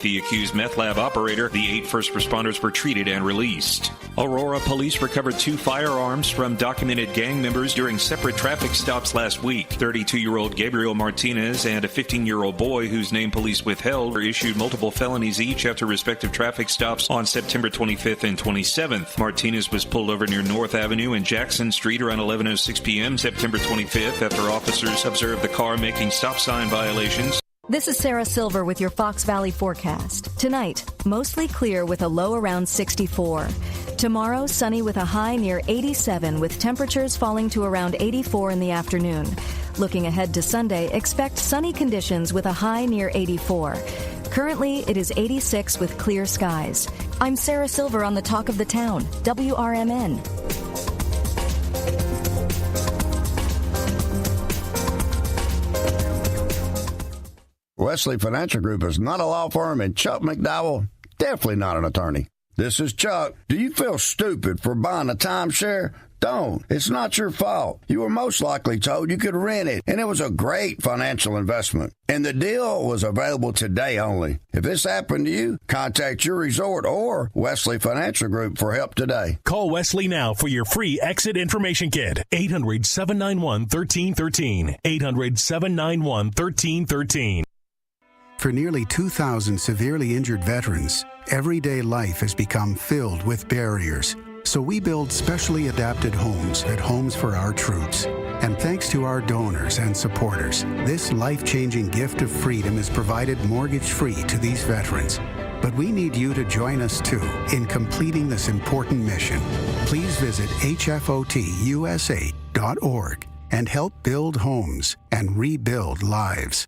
The accused meth lab operator, the 8 first responders were treated and released. Aurora police recovered 2 firearms from documented gang members during separate traffic stops last week. 32-year-old Gabriel Martinez and a 15-year-old boy whose name police withheld were issued multiple felonies each after respective traffic stops on September 25th and 27th. Martinez was pulled over near North Avenue and Jackson Street around 11:06 p.m. September 25th after officers observed the car making stop sign violations. This is Sarah Silver with your Fox Valley forecast. Tonight, mostly clear with a low around 64. Tomorrow, sunny with a high near 87 with temperatures falling to around 84 in the afternoon. Looking ahead to Sunday, expect sunny conditions with a high near 84. Currently, it is 86 with clear skies. I'm Sarah Silver on the Talk of the Town, WRMN. Wesley Financial Group is not a law firm, and Chuck McDowell, definitely not an attorney. This is Chuck. Do you feel stupid for buying a timeshare? Don't. It's not your fault. You were most likely told you could rent it, and it was a great financial investment. And the deal was available today only. If this happened to you, contact your resort or Wesley Financial Group for help today. Call Wesley now for your free exit information kit. 800-791-1313. 800-791-1313. For nearly 2,000 severely injured veterans, everyday life has become filled with barriers. So we build specially adapted homes at Homes for Our Troops. And thanks to our donors and supporters, this life-changing gift of freedom is provided mortgage-free to these veterans. But we need you to join us, too, in completing this important mission. Please visit hfotusa.org and help build homes and rebuild lives.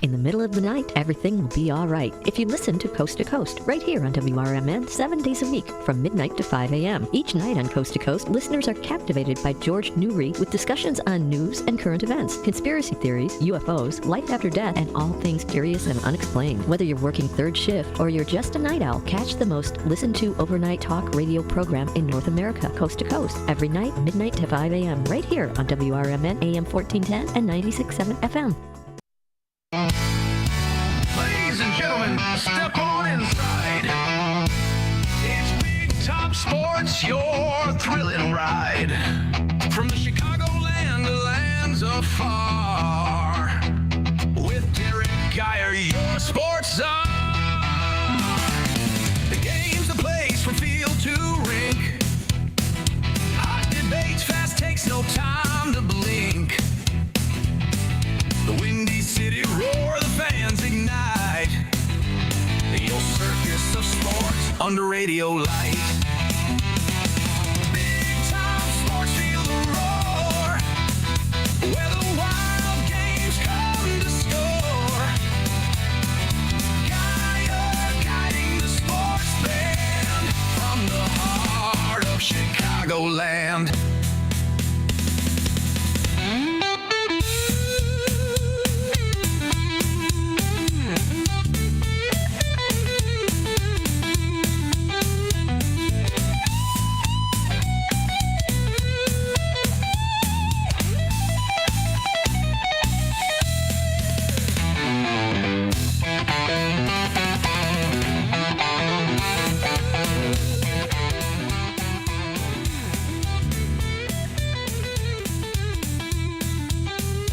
In the middle of the night, everything will be all right if you listen to Coast to Coast right here on WRMN 7 days a week from midnight to 5 a.m. Each night on Coast to Coast, listeners are captivated by George Newry with discussions on news and current events, conspiracy theories, UFOs, life after death, and all things curious and unexplained. Whether you're working third shift or you're just a night owl, catch the most listened to overnight talk radio program in North America, Coast to Coast, every night, midnight to 5 a.m. right here on WRMN AM 1410 and 96.7 FM. Ladies and gentlemen, step on inside. It's Big Top Sports, your thrilling ride. From the Chicagoland to lands afar. With Derrick Geyer, your sports czar. The game's the place from field to rink. Hot debates, fast takes, no time to blink. The Windy City roar, the fans ignite. Your circus of sports under radio light. Big time sports, feel the roar. Where the wild games come to score. Guiding the sports band from the heart of Chicagoland.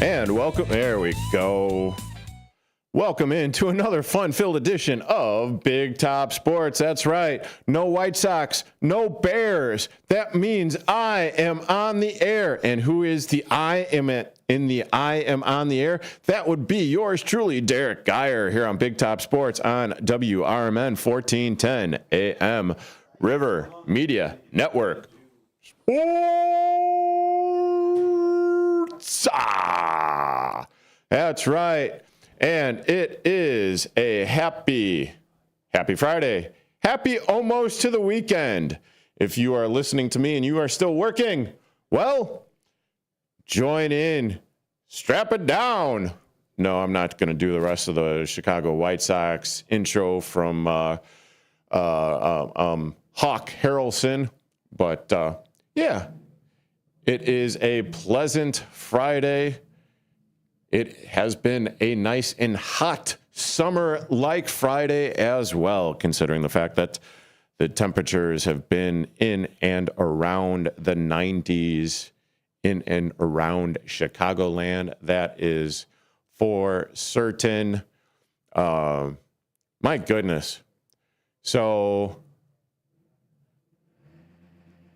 And welcome, there we go. Welcome into another fun-filled edition of Big Top Sports. That's right. No White Sox, no Bears. That means I am on the air. And who is the I am on the air? That would be yours truly, Derrick Geyer, here on Big Top Sports on WRMN 1410 AM River Media Network. That's right. And it is a happy Friday. Happy almost to the weekend. If you are listening to me and you are still working, well, join in. Strap it down. No, I'm not going to do the rest of the Chicago White Sox intro from Hawk Harrelson. But, yeah, it is a pleasant Friday. It has been a nice and hot summer-like Friday as well, considering the fact that the temperatures have been in and around the 90s in and around Chicagoland. That is for certain. My goodness. So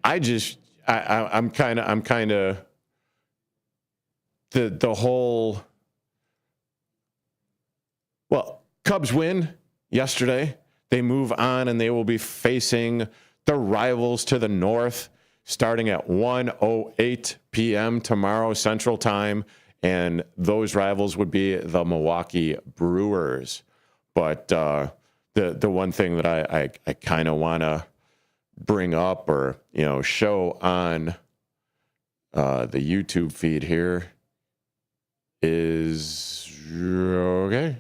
I'm kind of the whole. Well, Cubs win yesterday. They move on and they will be facing the rivals to the north starting at 1:08 p.m. tomorrow Central Time. And those rivals would be the Milwaukee Brewers. But the one thing that I kind of want to bring up or, show on the YouTube feed here is, okay.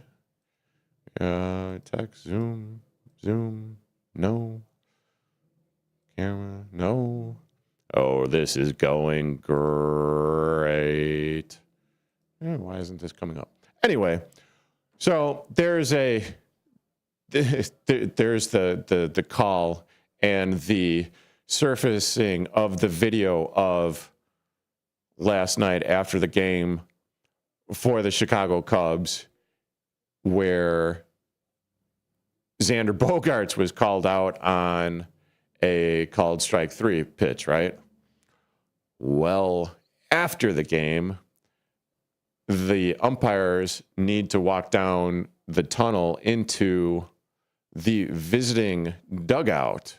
Text, zoom, no. Camera, no. Oh, this is going great. Why isn't this coming up? Anyway, so there's the call and the surfacing of the video of last night after the game for the Chicago Cubs, where Xander Bogaerts was called out on a called strike 3 pitch, right? Well, after the game, the umpires need to walk down the tunnel into the visiting dugout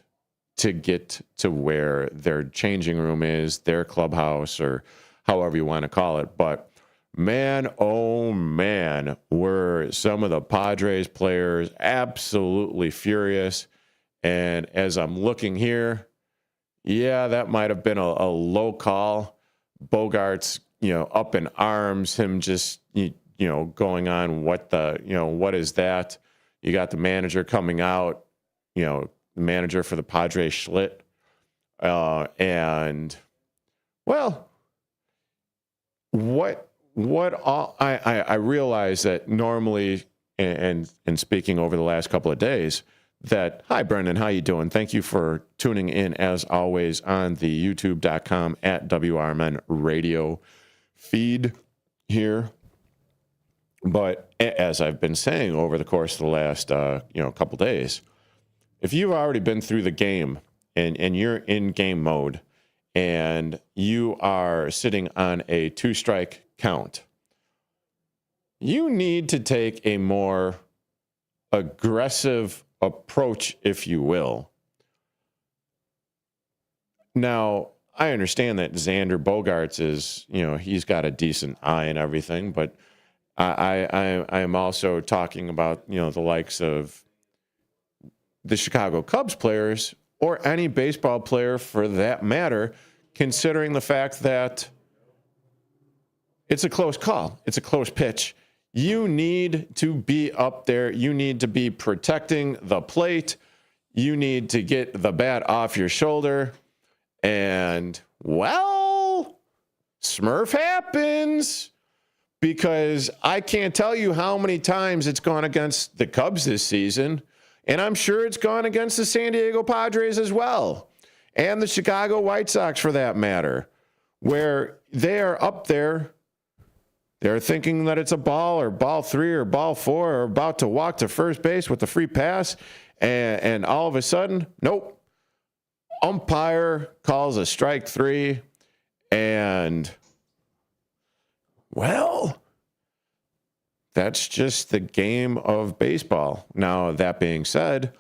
to get to where their changing room is, their clubhouse, or however you want to call it. But man, oh man, were some of the Padres players absolutely furious. And as I'm looking here, yeah, that might have been a low call. Bogaerts, up in arms, him just, going on what is that? You got the manager coming out, the manager for the Padres, Schlitt. And, well, what all, I realize that normally, and speaking over the last couple of days, that, hi, Brendan, how you doing? Thank you for tuning in, as always, on the youtube.com at WRMN radio feed here. But as I've been saying over the course of the last, couple days, if you've already been through the game and you're in game mode and you are sitting on a 2-strike count, you need to take a more aggressive approach, if you will. Now, I understand that Xander Bogaerts is, he's got a decent eye and everything, but I am also talking about, the likes of the Chicago Cubs players or any baseball player for that matter, considering the fact that it's a close call. It's a close pitch. You need to be up there. You need to be protecting the plate. You need to get the bat off your shoulder. And, well, Smurf happens, because I can't tell you how many times it's gone against the Cubs this season, and I'm sure it's gone against the San Diego Padres as well, and the Chicago White Sox for that matter, where they are up there. They're thinking that it's a ball or ball 3 or ball 4 or about to walk to first base with the free pass, and all of a sudden, nope. Umpire calls a strike 3, and, well, that's just the game of baseball. Now, that being said,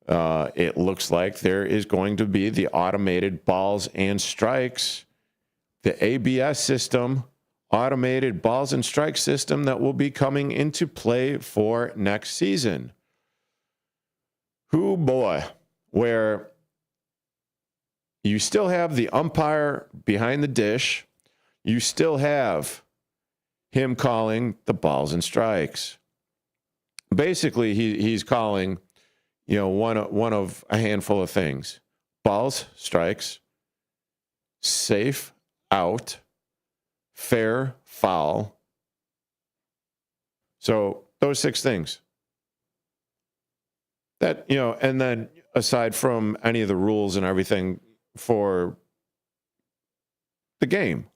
it looks like there is going to be the automated balls and strikes, the ABS system, automated balls and strike system that will be coming into play for next season. Hoo boy, where you still have the umpire behind the dish. You still have him calling the balls and strikes. Basically, he's calling, one of a handful of things: balls, strikes, safe, out, fair, foul. So those 6 things. That, and then aside from any of the rules and everything for the game.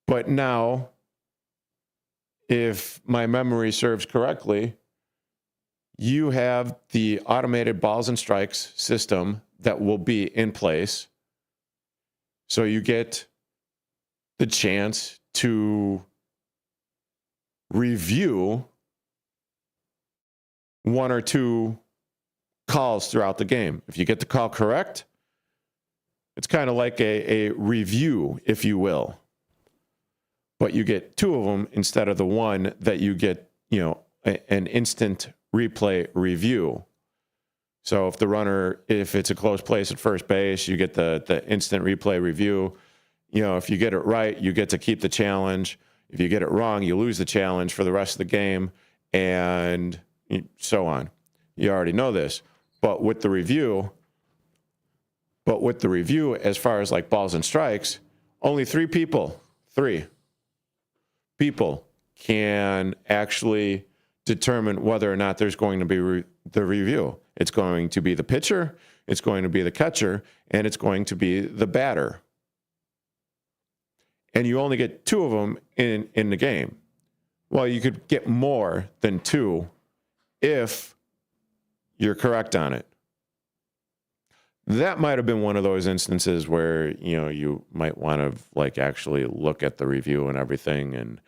But now, if my memory serves correctly, you have the automated balls and strikes system that will be in place. So you get the chance to review one or two calls throughout the game. If you get the call correct, it's kind of like a review, if you will. But you get two of them instead of the one that you get, an instant replay review. So if it's a close place at first base, you get the instant replay review. If you get it right, you get to keep the challenge. If you get it wrong, you lose the challenge for the rest of the game, and so on. You already know this. But with the review, as far as like balls and strikes, only three people can actually determine whether or not there's going to be the review. It's going to be the pitcher, it's going to be the catcher, and it's going to be the batter. And you only get two of them in the game. Well, you could get more than two if you're correct on it. That might have been one of those instances where, you might want to like actually look at the review and everything.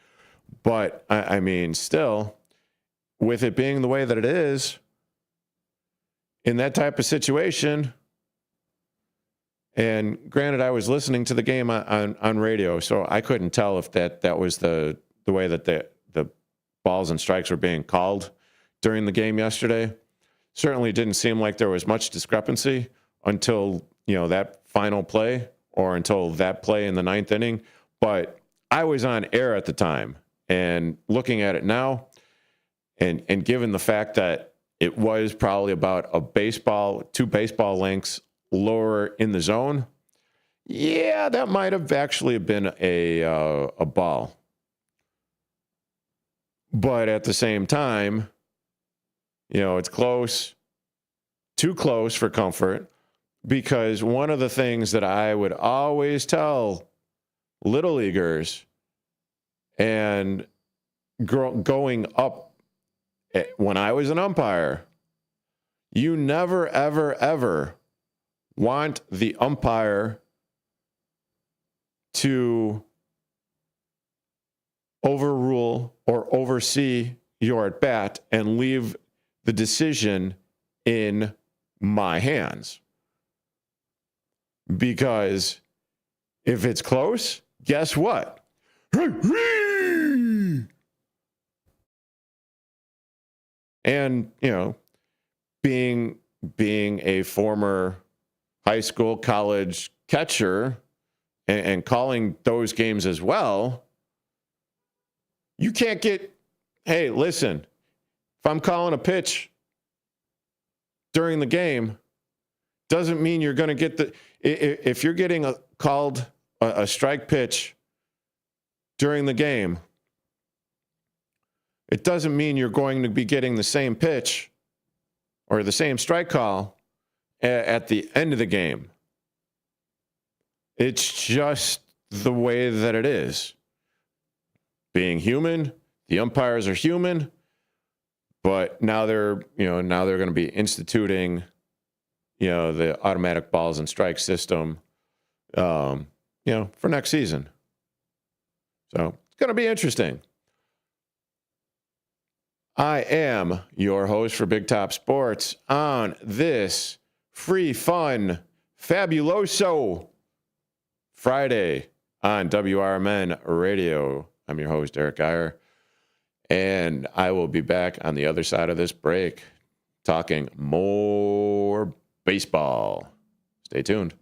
But I mean, still, with it being the way that it is, in that type of situation, and granted, I was listening to the game on radio, so I couldn't tell if that was the way that the balls and strikes were being called during the game yesterday. Certainly didn't seem like there was much discrepancy until, that final play or until that play in the ninth inning. But I was on air at the time, and looking at it now, and given the fact that it was probably about two baseball lengths lower in the zone, yeah, that might have actually been a ball. But at the same time, it's close, too close for comfort, because one of the things that I would always tell little leaguers and going up when I was an umpire, you never, ever, ever want the umpire to overrule or oversee your at bat and leave the decision in my hands. Because if it's close, guess what? And, being a former high school, college catcher and calling those games as well, you can't hey, listen, if I'm calling a pitch during the game, doesn't mean you're going to get if you're getting called a strike pitch during the game, it doesn't mean you're going to be getting the same pitch or the same strike call at the end of the game. It's just the way that it is. Being human, the umpires are human, but now they're going to be instituting, the automatic balls and strike system, for next season. So it's going to be interesting. I am your host for Big Top Sports on this free, fun, fabuloso Friday on WRMN Radio. I'm your host, Derrick Geyer, and I will be back on the other side of this break talking more baseball. Stay tuned.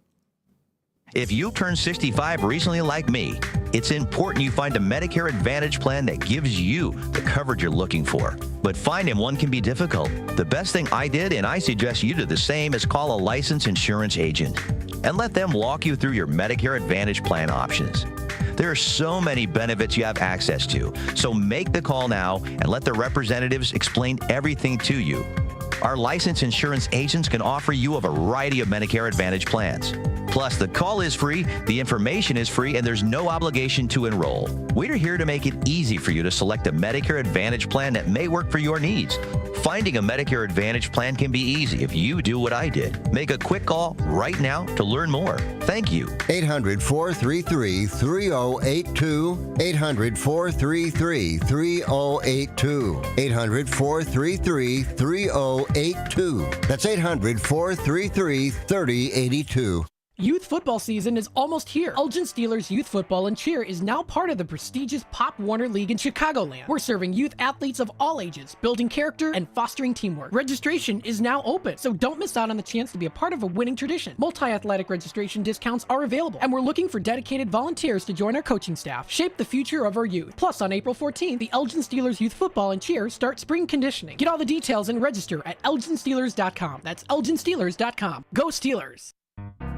If you turned 65 recently like me, it's important you find a Medicare Advantage plan that gives you the coverage you're looking for. But finding one can be difficult. The best thing I did, and I suggest you do the same, is call a licensed insurance agent and let them walk you through your Medicare Advantage plan options. There are so many benefits you have access to, so make the call now and let the representatives explain everything to you. Our licensed insurance agents can offer you a variety of Medicare Advantage plans. Plus, the call is free, the information is free, and there's no obligation to enroll. We're here to make it easy for you to select a Medicare Advantage plan that may work for your needs. Finding a Medicare Advantage plan can be easy if you do what I did. Make a quick call right now to learn more. Thank you. 800-433-3082. 800-433-3082. 800-433-3082. That's 800-433-3082. Youth football season is almost here. Elgin Steelers Youth Football and Cheer is now part of the prestigious Pop Warner League in Chicagoland. We're serving youth athletes of all ages, building character and fostering teamwork. Registration is now open, so don't miss out on the chance to be a part of a winning tradition. Multi-athletic registration discounts are available, and we're looking for dedicated volunteers to join our coaching staff. Shape the future of our youth. Plus, on April 14th, the Elgin Steelers Youth Football and Cheer start spring conditioning. Get all the details and register at elginsteelers.com. That's elginsteelers.com. Go Steelers!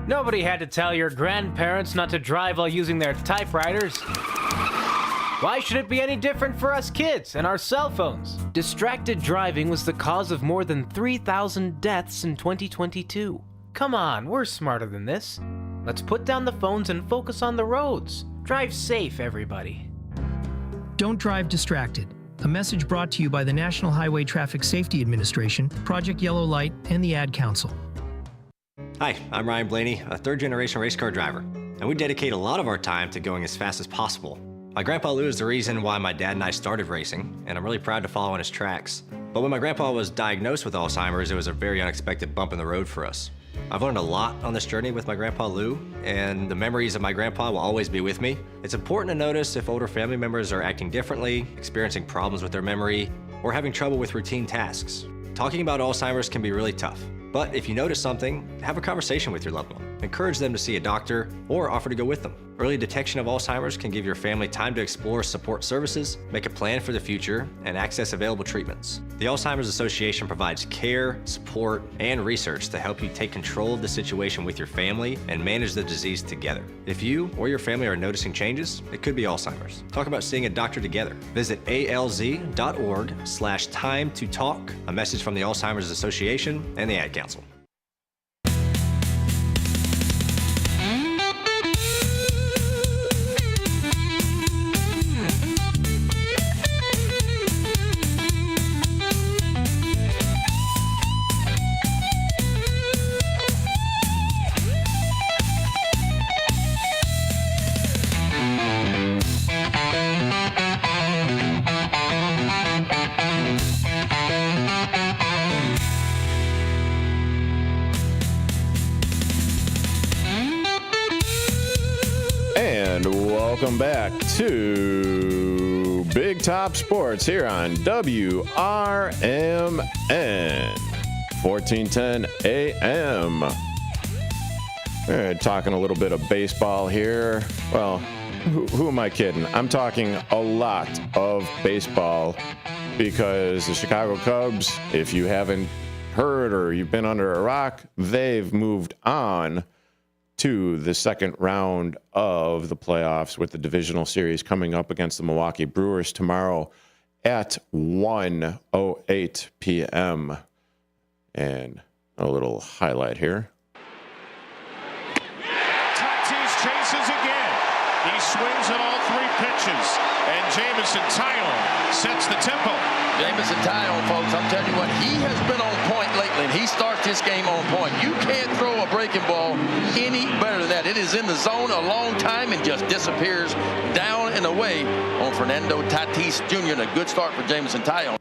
Nobody had to tell your grandparents not to drive while using their typewriters. Why should it be any different for us kids and our cell phones? Distracted driving was the cause of more than 3,000 deaths in 2022. Come on, we're smarter than this. Let's put down the phones and focus on the roads. Drive safe, everybody. Don't drive distracted. A message brought to you by the National Highway Traffic Safety Administration, Project Yellow Light, and the Ad Council. Hi, I'm Ryan Blaney, a third-generation race car driver, and we dedicate a lot of our time to going as fast as possible. My grandpa Lou is the reason why my dad and I started racing, and I'm really proud to follow in his tracks. But when my grandpa was diagnosed with Alzheimer's, it was a very unexpected bump in the road for us. I've learned a lot on this journey with my grandpa Lou, and the memories of my grandpa will always be with me. It's important to notice if older family members are acting differently, experiencing problems with their memory, or having trouble with routine tasks. Talking about Alzheimer's can be really tough. But if you notice something, have a conversation with your loved one. Encourage them to see a doctor or offer to go with them. Early detection of Alzheimer's can give your family time to explore support services, make a plan for the future, and access available treatments. The Alzheimer's Association provides care, support, and research to help you take control of the situation with your family and manage the disease together. If you or your family are noticing changes, it could be Alzheimer's. Talk about seeing a doctor together. Visit alz.org/time to talk. A message from the Alzheimer's Association and the Ad Council. Welcome back to Big Top Sports here on WRMN 1410 AM. Talking a little bit of baseball here. Well, who am I kidding? I'm talking a lot of baseball because the Chicago Cubs, if you haven't heard or you've been under a rock, they've moved on to the second round of the playoffs with the divisional series coming up against the Milwaukee Brewers tomorrow at 1:08 p.m. And a little highlight here. Tatis chases again. He swings at all three pitches. And Jameson Taillon sets the tempo. Jameson Taillon, folks, I'm telling you what, he has been on point lately, and he starts this game on point. You can't throw a breaking ball any better than that. It is in the zone a long time and just disappears down and away on Fernando Tatis Jr. And a good start for Jameson Taillon.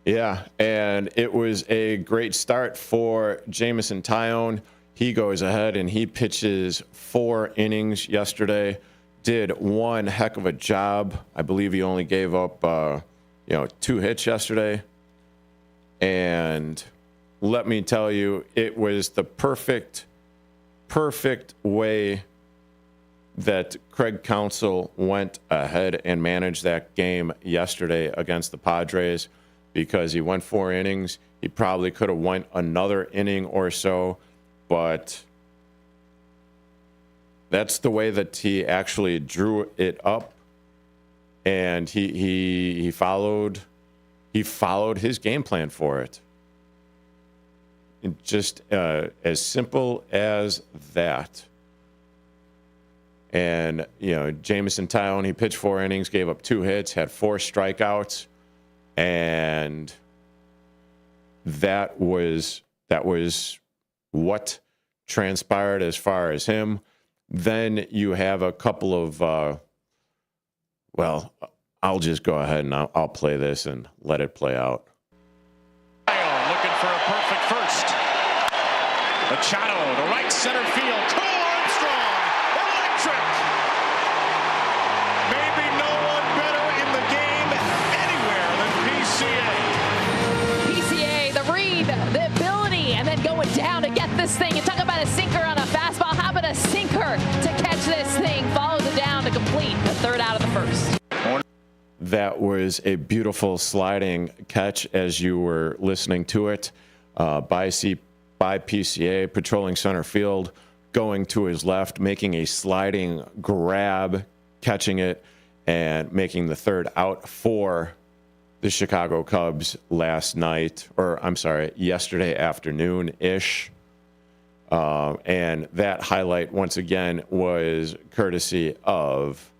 Yeah, and it was a great start for Jameson Taillon. He goes ahead and he pitches 4 innings yesterday. Did one heck of a job. I believe he only gave up 2 hits yesterday. And let me tell you, it was the perfect way that Craig Counsell went ahead and managed that game yesterday against the Padres, because he went 4 innings. He probably could have went another inning or so, but that's the way that he actually drew it up, and he followed his game plan for it. Just as simple as that. And, Jamison Tyone, he pitched 4 innings, gave up 2 hits, had 4 strikeouts. And that was what transpired as far as him. Then you have a couple of, I'll just go ahead and I'll play this and let it play out. Looking for a perfect first. Machado to right center field. Cole Armstrong, electric. Maybe no one better in the game anywhere than PCA. PCA, the read, the ability, and then going down to get this thing. You talk about a sinker on a fastball. How about a sinker to catch this thing? Follows it down to complete the 3rd out of the 1st. That was a beautiful sliding catch as you were listening to it by PCA, patrolling center field, going to his left, making a sliding grab, catching it, and making the 3rd out for the Chicago Cubs yesterday afternoon-ish. And that highlight, once again, was courtesy of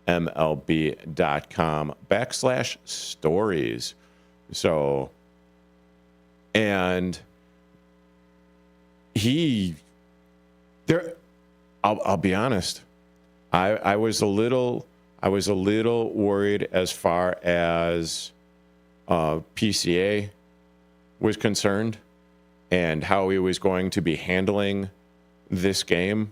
MLB.com/stories. So, and I'll be honest. I was a little worried as far as PCA was concerned and how he was going to be handling this game.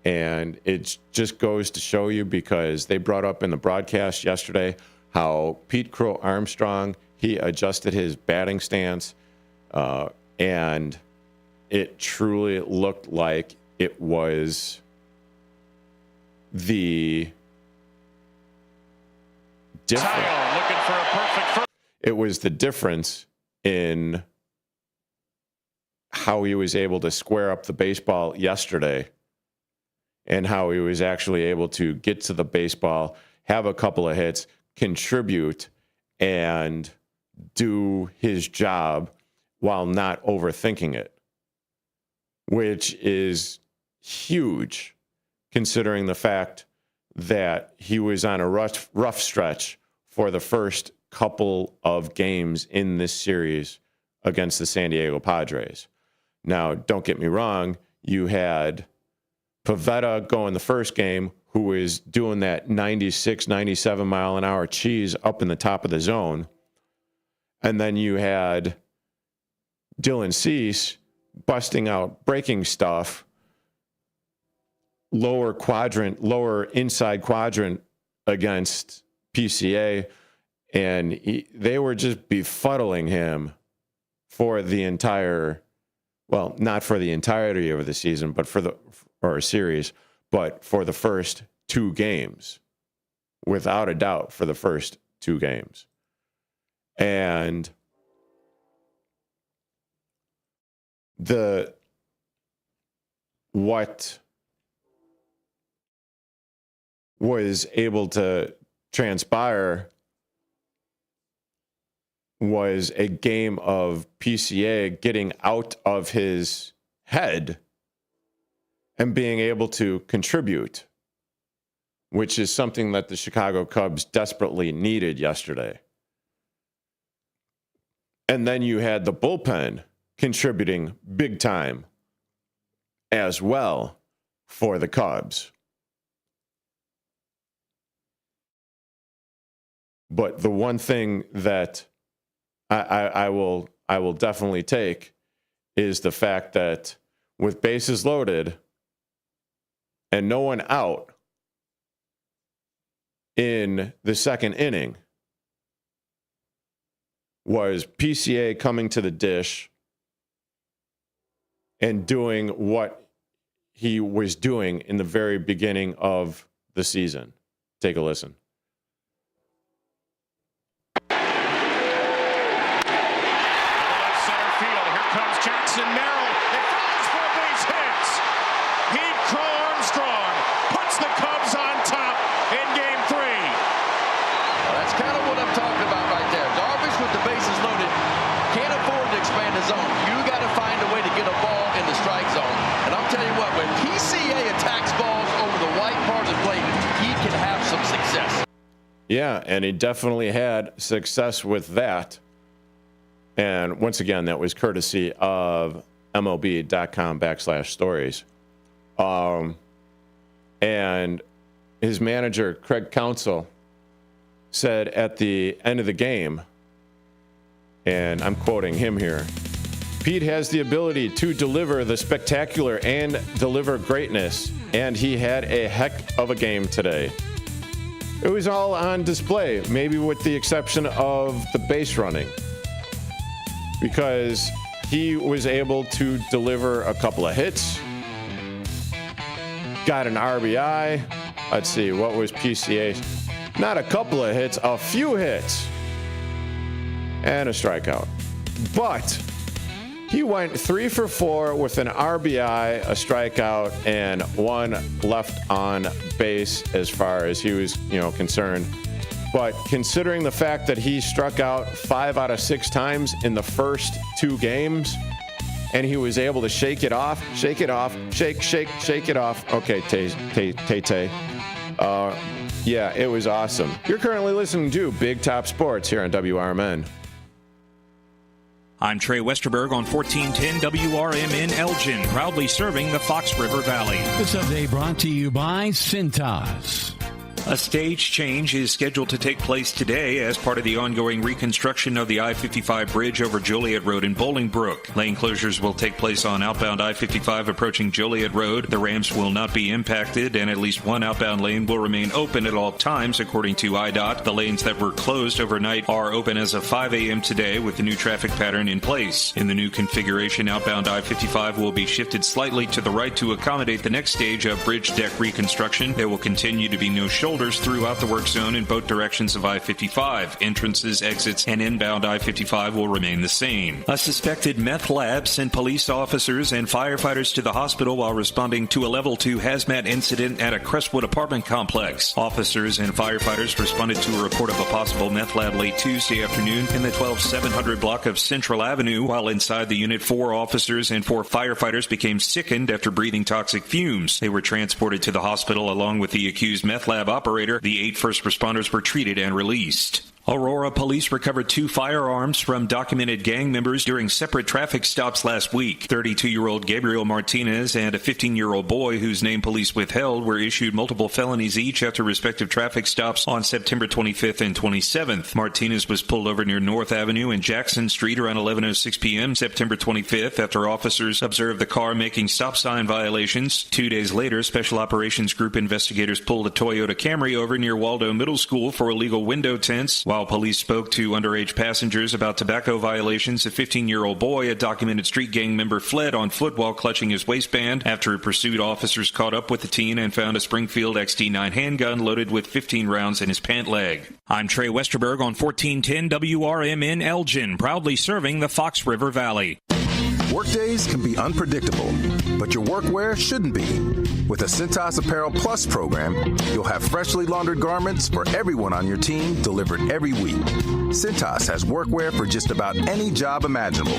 And it just goes to show you, because they brought up in the broadcast yesterday how Pete Crow Armstrong, he adjusted his batting stance, and it truly looked like it was the difference. Looking for a perfect first. It was the difference in how he was able to square up the baseball yesterday, and how he was actually able to get to the baseball, have a couple of hits, contribute, and do his job while not overthinking it, which is huge considering the fact that he was on a rough stretch for the first couple of games in this series against the San Diego Padres. Now, don't get me wrong, you had Pivetta going the first game, who was doing that 96, 97 mile an hour cheese up in the top of the zone. And then you had Dylan Cease busting out breaking stuff, lower inside quadrant against PCA. And they were just befuddling him for the entire, not for the entirety of the season, but or a series, but for the first 2 games, without a doubt, for the first 2 games. And what was able to transpire was a game of PCA getting out of his head and being able to contribute, which is something that the Chicago Cubs desperately needed yesterday. And then you had the bullpen contributing big time as well for the Cubs. But the one thing that I will definitely take is the fact that with bases loaded and no one out in the second inning, was PCA coming to the dish and doing what he was doing in the very beginning of the season. Take a listen. Center field. Here comes Jackson Merrill. It falls for a base hit. Pete Crow Armstrong puts the Cubs on top in Game 3. Well, that's kind of what I'm talking about right there. Darvish with the bases loaded can't afford to expand his zone. You got to find a Yeah, and he definitely had success with that. And once again, that was courtesy of MLB.com/stories. And his manager, Craig Counsell, said at the end of the game, and I'm quoting him here, Pete has the ability to deliver the spectacular and deliver greatness, and he had a heck of a game today. It was all on display, maybe with the exception of the base running, because he was able to deliver a couple of hits, got an RBI. Let's see, what was PCA? Not a couple of hits, a few hits, and a strikeout. But he went 3 for 4 with an RBI, a strikeout, and one left on base as far as he was, concerned. But considering the fact that he struck out 5 out of 6 times in the first 2 games, and he was able to shake it off. Shake it off. Okay, Tay. Yeah, it was awesome. You're currently listening to Big Top Sports here on WRMN. I'm Trey Westerberg on 1410 WRMN Elgin, proudly serving the Fox River Valley. This update brought to you by Cintas. A stage change is scheduled to take place today as part of the ongoing reconstruction of the I-55 bridge over Joliet Road in Bolingbrook. Lane closures will take place on outbound I-55 approaching Joliet Road. The ramps will not be impacted, and at least one outbound lane will remain open at all times, according to IDOT. The lanes that were closed overnight are open as of 5 a.m. today with the new traffic pattern in place. In the new configuration, outbound I-55 will be shifted slightly to the right to accommodate the next stage of bridge deck reconstruction. There will continue to be no shoulders throughout the work zone in both directions of I-55. Entrances, exits, and inbound I-55 will remain the same. A suspected meth lab sent police officers and firefighters to the hospital while responding to a level 2 hazmat incident at a Crestwood apartment complex. Officers and firefighters responded to a report of a possible meth lab late Tuesday afternoon in the 12700 block of Central Avenue. While inside the unit, 4 officers and 4 firefighters became sickened after breathing toxic fumes. They were transported to the hospital along with the accused meth lab operator. The 8 first responders were treated and released. Aurora police recovered 2 firearms from documented gang members during separate traffic stops last week. 32-year-old Gabriel Martinez and a 15-year-old boy whose name police withheld were issued multiple felonies each after respective traffic stops on September 25th and 27th. Martinez was pulled over near North Avenue and Jackson Street around 11:06 p.m. September 25th after officers observed the car making stop sign violations. 2 days later, Special Operations Group investigators pulled a Toyota Camry over near Waldo Middle School for illegal window tints. While police spoke to underage passengers about tobacco violations, a 15-year-old boy, a documented street gang member, fled on foot while clutching his waistband. After pursuit, officers caught up with the teen and found a Springfield XT9 handgun loaded with 15 rounds in his pant leg. I'm Trey Westerberg on 1410 WRMN Elgin, proudly serving the Fox River Valley. Workdays can be unpredictable, but your workwear shouldn't be. With the Cintas Apparel Plus program, you'll have freshly laundered garments for everyone on your team delivered every week. Cintas has workwear for just about any job imaginable,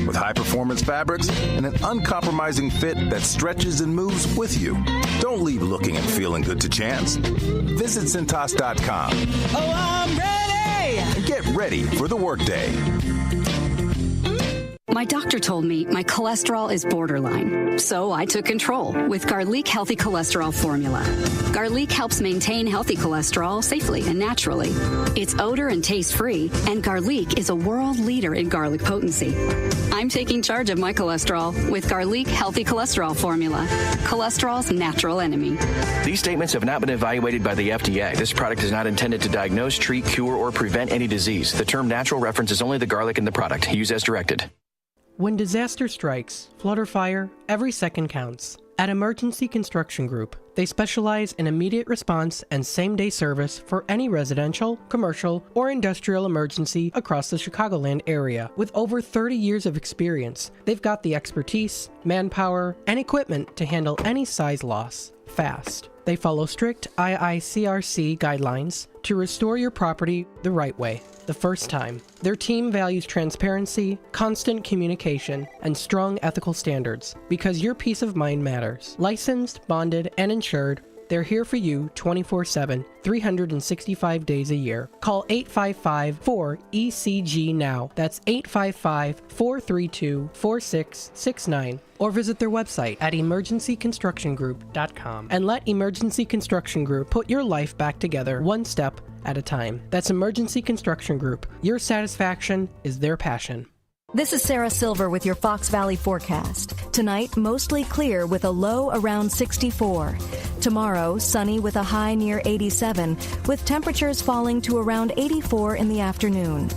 with high-performance fabrics and an uncompromising fit that stretches and moves with you. Don't leave looking and feeling good to chance. Visit Cintas.com. Oh, I'm ready! And get ready for the workday. My doctor told me my cholesterol is borderline, so I took control with Garlic Healthy Cholesterol Formula. Garlic helps maintain healthy cholesterol safely and naturally. It's odor and taste-free, and Garlic is a world leader in garlic potency. I'm taking charge of my cholesterol with Garlic Healthy Cholesterol Formula, cholesterol's natural enemy. These statements have not been evaluated by the FDA. This product is not intended to diagnose, treat, cure, or prevent any disease. The term natural references only the garlic in the product. Use as directed. When disaster strikes, flood or fire, every second counts. At Emergency Construction Group, they specialize in immediate response and same-day service for any residential, commercial, or industrial emergency across the Chicagoland area. With over 30 years of experience, they've got the expertise, manpower, and equipment to handle any size loss fast. They follow strict IICRC guidelines to restore your property the right way, the first time. Their team values transparency, constant communication, and strong ethical standards because your peace of mind matters. Licensed, bonded, and insured, They're here for you 24/7, 365 days a year. Call 855-4ECG now. That's 855-432-4669. Or visit their website at emergencyconstructiongroup.com and let Emergency Construction Group put your life back together one step at a time. That's Emergency Construction Group. Your satisfaction is their passion. This is Sarah Silver with your Fox Valley forecast. Tonight, mostly clear with a low around 64. Tomorrow, sunny with a high near 87, with temperatures falling to around 84 in the afternoon.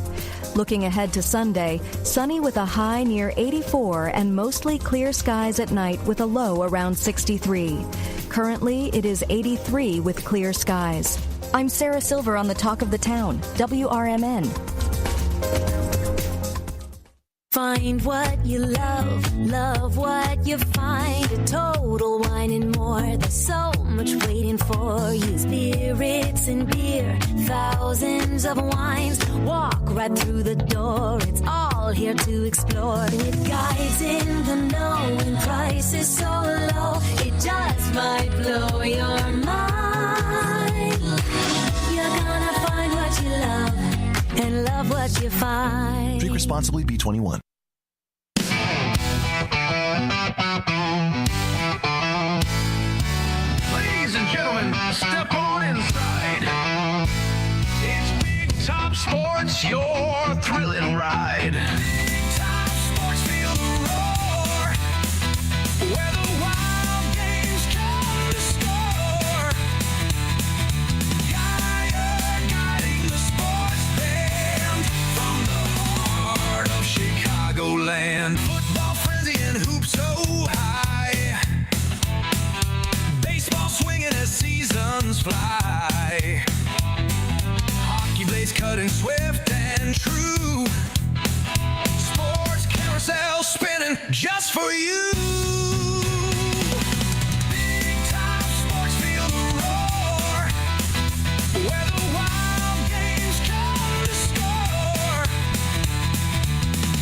Looking ahead to Sunday, sunny with a high near 84 and mostly clear skies at night with a low around 63. Currently, it is 83 with clear skies. I'm Sarah Silver on the Talk of the Town, WRMN. Find what you love, love what you find. A Total Wine and More. There's so much waiting for you. Spirits and beer, thousands of wines. Walk right through the door. It's all here to explore. With guides in the know and prices so low, it just might blow your mind. You're gonna find what you love and love what you find. Drink responsibly, B21. Ladies and gentlemen, step on inside. It's Big Top Sports, your thrilling ride. Big Top Sports, feel the roar, where the wild games come to score. Geyer guiding the sports band from the heart of Chicagoland. Football frenzy and hoops so high. Baseball swinging as seasons fly. Hockey blades cutting swift and true. Sports carousel spinning just for you. Big Top Sports, feel the roar, where the wild games come to score.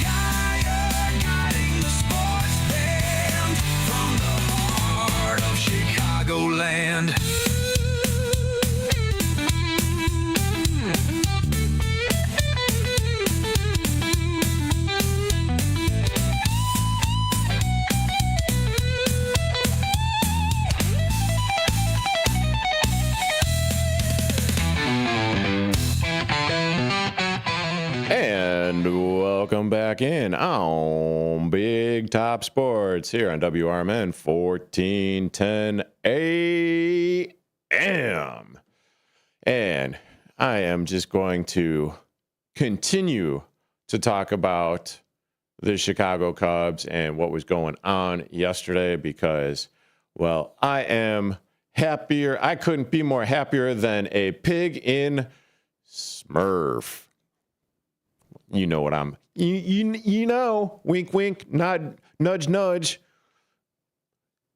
Geyer guiding the sports band from the heart of Chicagoland. And welcome back in on Big Top Sports here on WRMN 1410 AM. And I am just going to continue to talk about the Chicago Cubs and what was going on yesterday because, well, I am happier. I couldn't be more happier than a pig in Smurf. You know what I'm, you know, wink, wink, nod, nudge, nudge.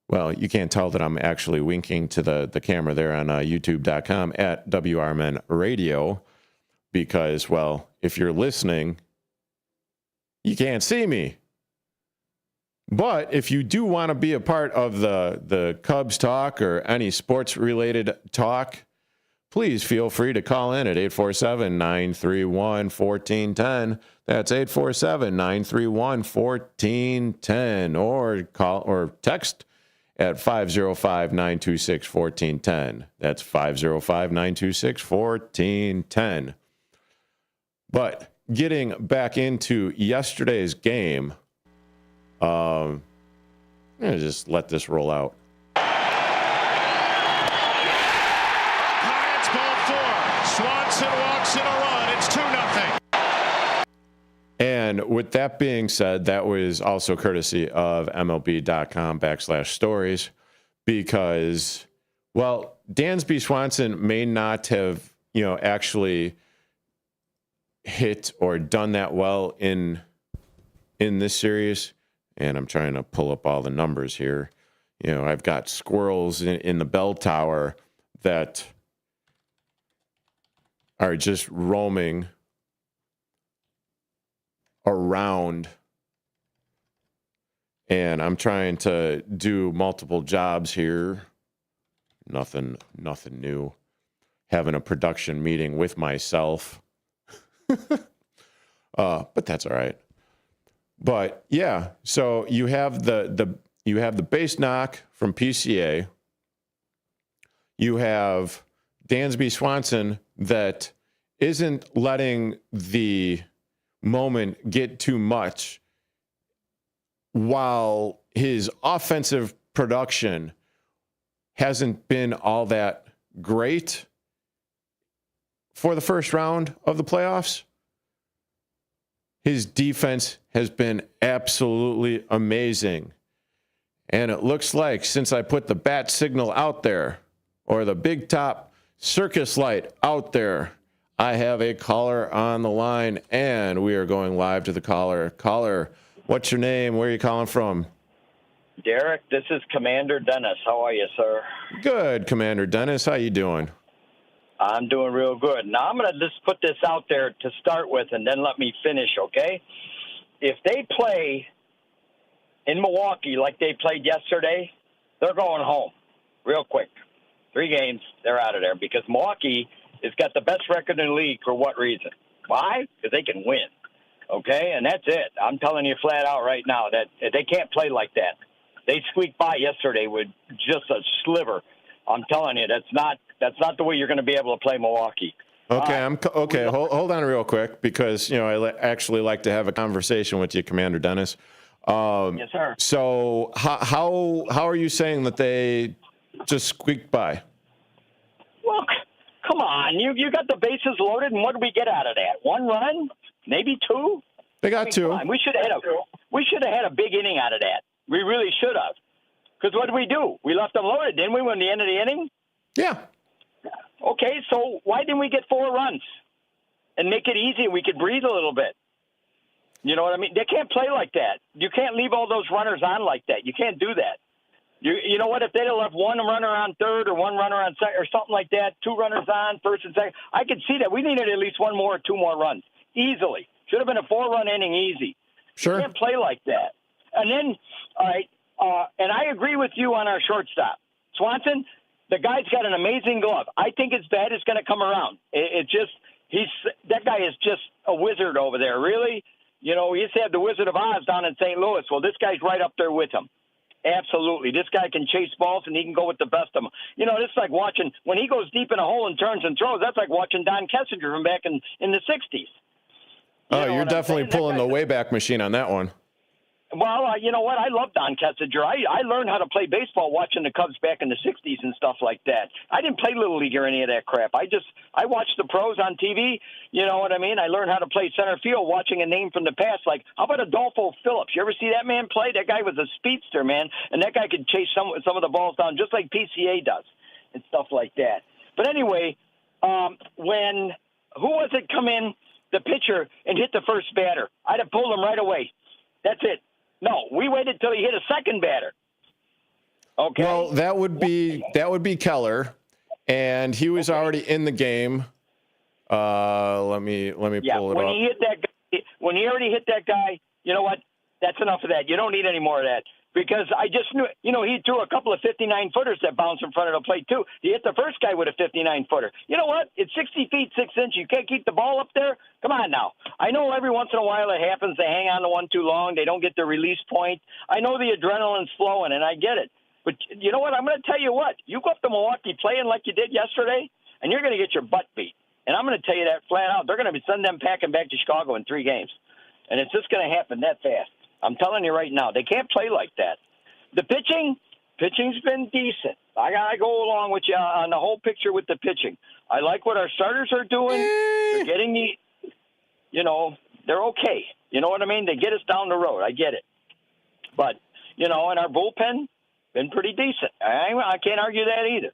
Well, you can't tell that I'm actually winking to the camera there on youtube.com at WRMN Radio because, well, if you're listening, you can't see me. But if you do want to be a part of the Cubs talk or any sports-related talk, please feel free to call in at 847-931-1410. That's 847-931-1410. Or call or text at 505-926-1410. That's 505-926-1410. But getting back into yesterday's game, I'm going to just let this roll out. Swanson walks in a run. It's 2-0. And with that being said, that was also courtesy of MLB.com/stories because, well, Dansby Swanson may not have, actually hit or done that well in this series. And I'm trying to pull up all the numbers here. I've got squirrels in the bell tower that are just roaming around, and I'm trying to do multiple jobs here. Nothing new. Having a production meeting with myself. But that's all right. But yeah, so you have the base knock from PCA. You have Dansby Swanson that isn't letting the moment get too much, while his offensive production hasn't been all that great for the first round of the playoffs. His defense has been absolutely amazing. And it looks like since I put the bat signal out there, or the big top circus light out there, I have a caller on the line, and we are going live to the caller. Caller, what's your name? Where are you calling from? Derrick, this is Commander Dennis. How are you, sir? Good, Commander Dennis. How you doing? I'm doing real good. Now, I'm going to just put this out there to start with, and then let me finish, okay? If they play in Milwaukee like they played yesterday, they're going home real quick. 3 games, they're out of there, because Milwaukee has got the best record in the league. For what reason? Why? Because they can win, okay? And that's it. I'm telling you flat out right now that they can't play like that. They squeaked by yesterday with just a sliver. I'm telling you, that's not the way you're going to be able to play Milwaukee. Okay. Hold on real quick, because I actually like to have a conversation with you, Commander Dennis. Yes, sir. So how are you saying that they just squeaked by? Well, come on, you got the bases loaded, and what did we get out of that? 1 run, maybe 2. They got 2. We should have had a big inning out of that. We really should have. Because what did we do? We left them loaded, didn't we, when the end of the inning? Yeah. Okay, so why didn't we get 4 runs and make it easy and we could breathe a little bit? You know what I mean? They can't play like that. You can't leave all those runners on like that. You can't do that. You know what? If they'd have left 1 runner on third or 1 runner on second or something like that, 2 runners on first and second, I could see that. We needed at least 1 more or 2 more runs easily. Should have been a 4-run inning easy. Sure. You can't play like that. And then, all right, and I agree with you on our shortstop. Swanson, the guy's got an amazing glove. I think his bat is going to come around. That guy is just a wizard over there, really. He used to have the Wizard of Oz down in St. Louis. Well, this guy's right up there with him. Absolutely. This guy can chase balls, and he can go with the best of them. It's like watching, when he goes deep in a hole and turns and throws, that's like watching Don Kessinger from back in the 60s. You're definitely pulling the Wayback Machine on that one. Well, you know what? I love Don Kessinger. I learned how to play baseball watching the Cubs back in the 60s and stuff like that. I didn't play Little League or any of that crap. I watched the pros on TV. You know what I mean? I learned how to play center field watching a name from the past. Like, how about Adolfo Phillips? You ever see that man play? That guy was a speedster, man. And that guy could chase some of the balls down just like PCA does and stuff like that. But anyway, who was it come in, the pitcher, and hit the first batter? I'd have pulled him right away. That's it. No, we waited till he hit a second batter. Okay. Well, that would be Keller, and he was already in the game. Let me pull it up. When he already hit that guy, you know what? That's enough of that. You don't need any more of that. Because I just knew, he threw a couple of 59-footers that bounced in front of the plate, too. He hit the first guy with a 59-footer. You know what? It's 60 feet, 6 inches. You can't keep the ball up there? Come on now. I know every once in a while it happens. They hang on to one too long. They don't get the release point. I know the adrenaline's flowing, and I get it. But you know what? I'm going to tell you what. You go up to Milwaukee playing like you did yesterday, and you're going to get your butt beat. And I'm going to tell you that flat out. They're going to be sending them packing back to Chicago in 3 games. And it's just going to happen that fast. I'm telling you right now, they can't play like that. The pitching's been decent. I got to go along with you on the whole picture with the pitching. I like what our starters are doing. They're getting they're okay. You know what I mean? They get us down the road. I get it. But, and our bullpen, been pretty decent. I can't argue that either.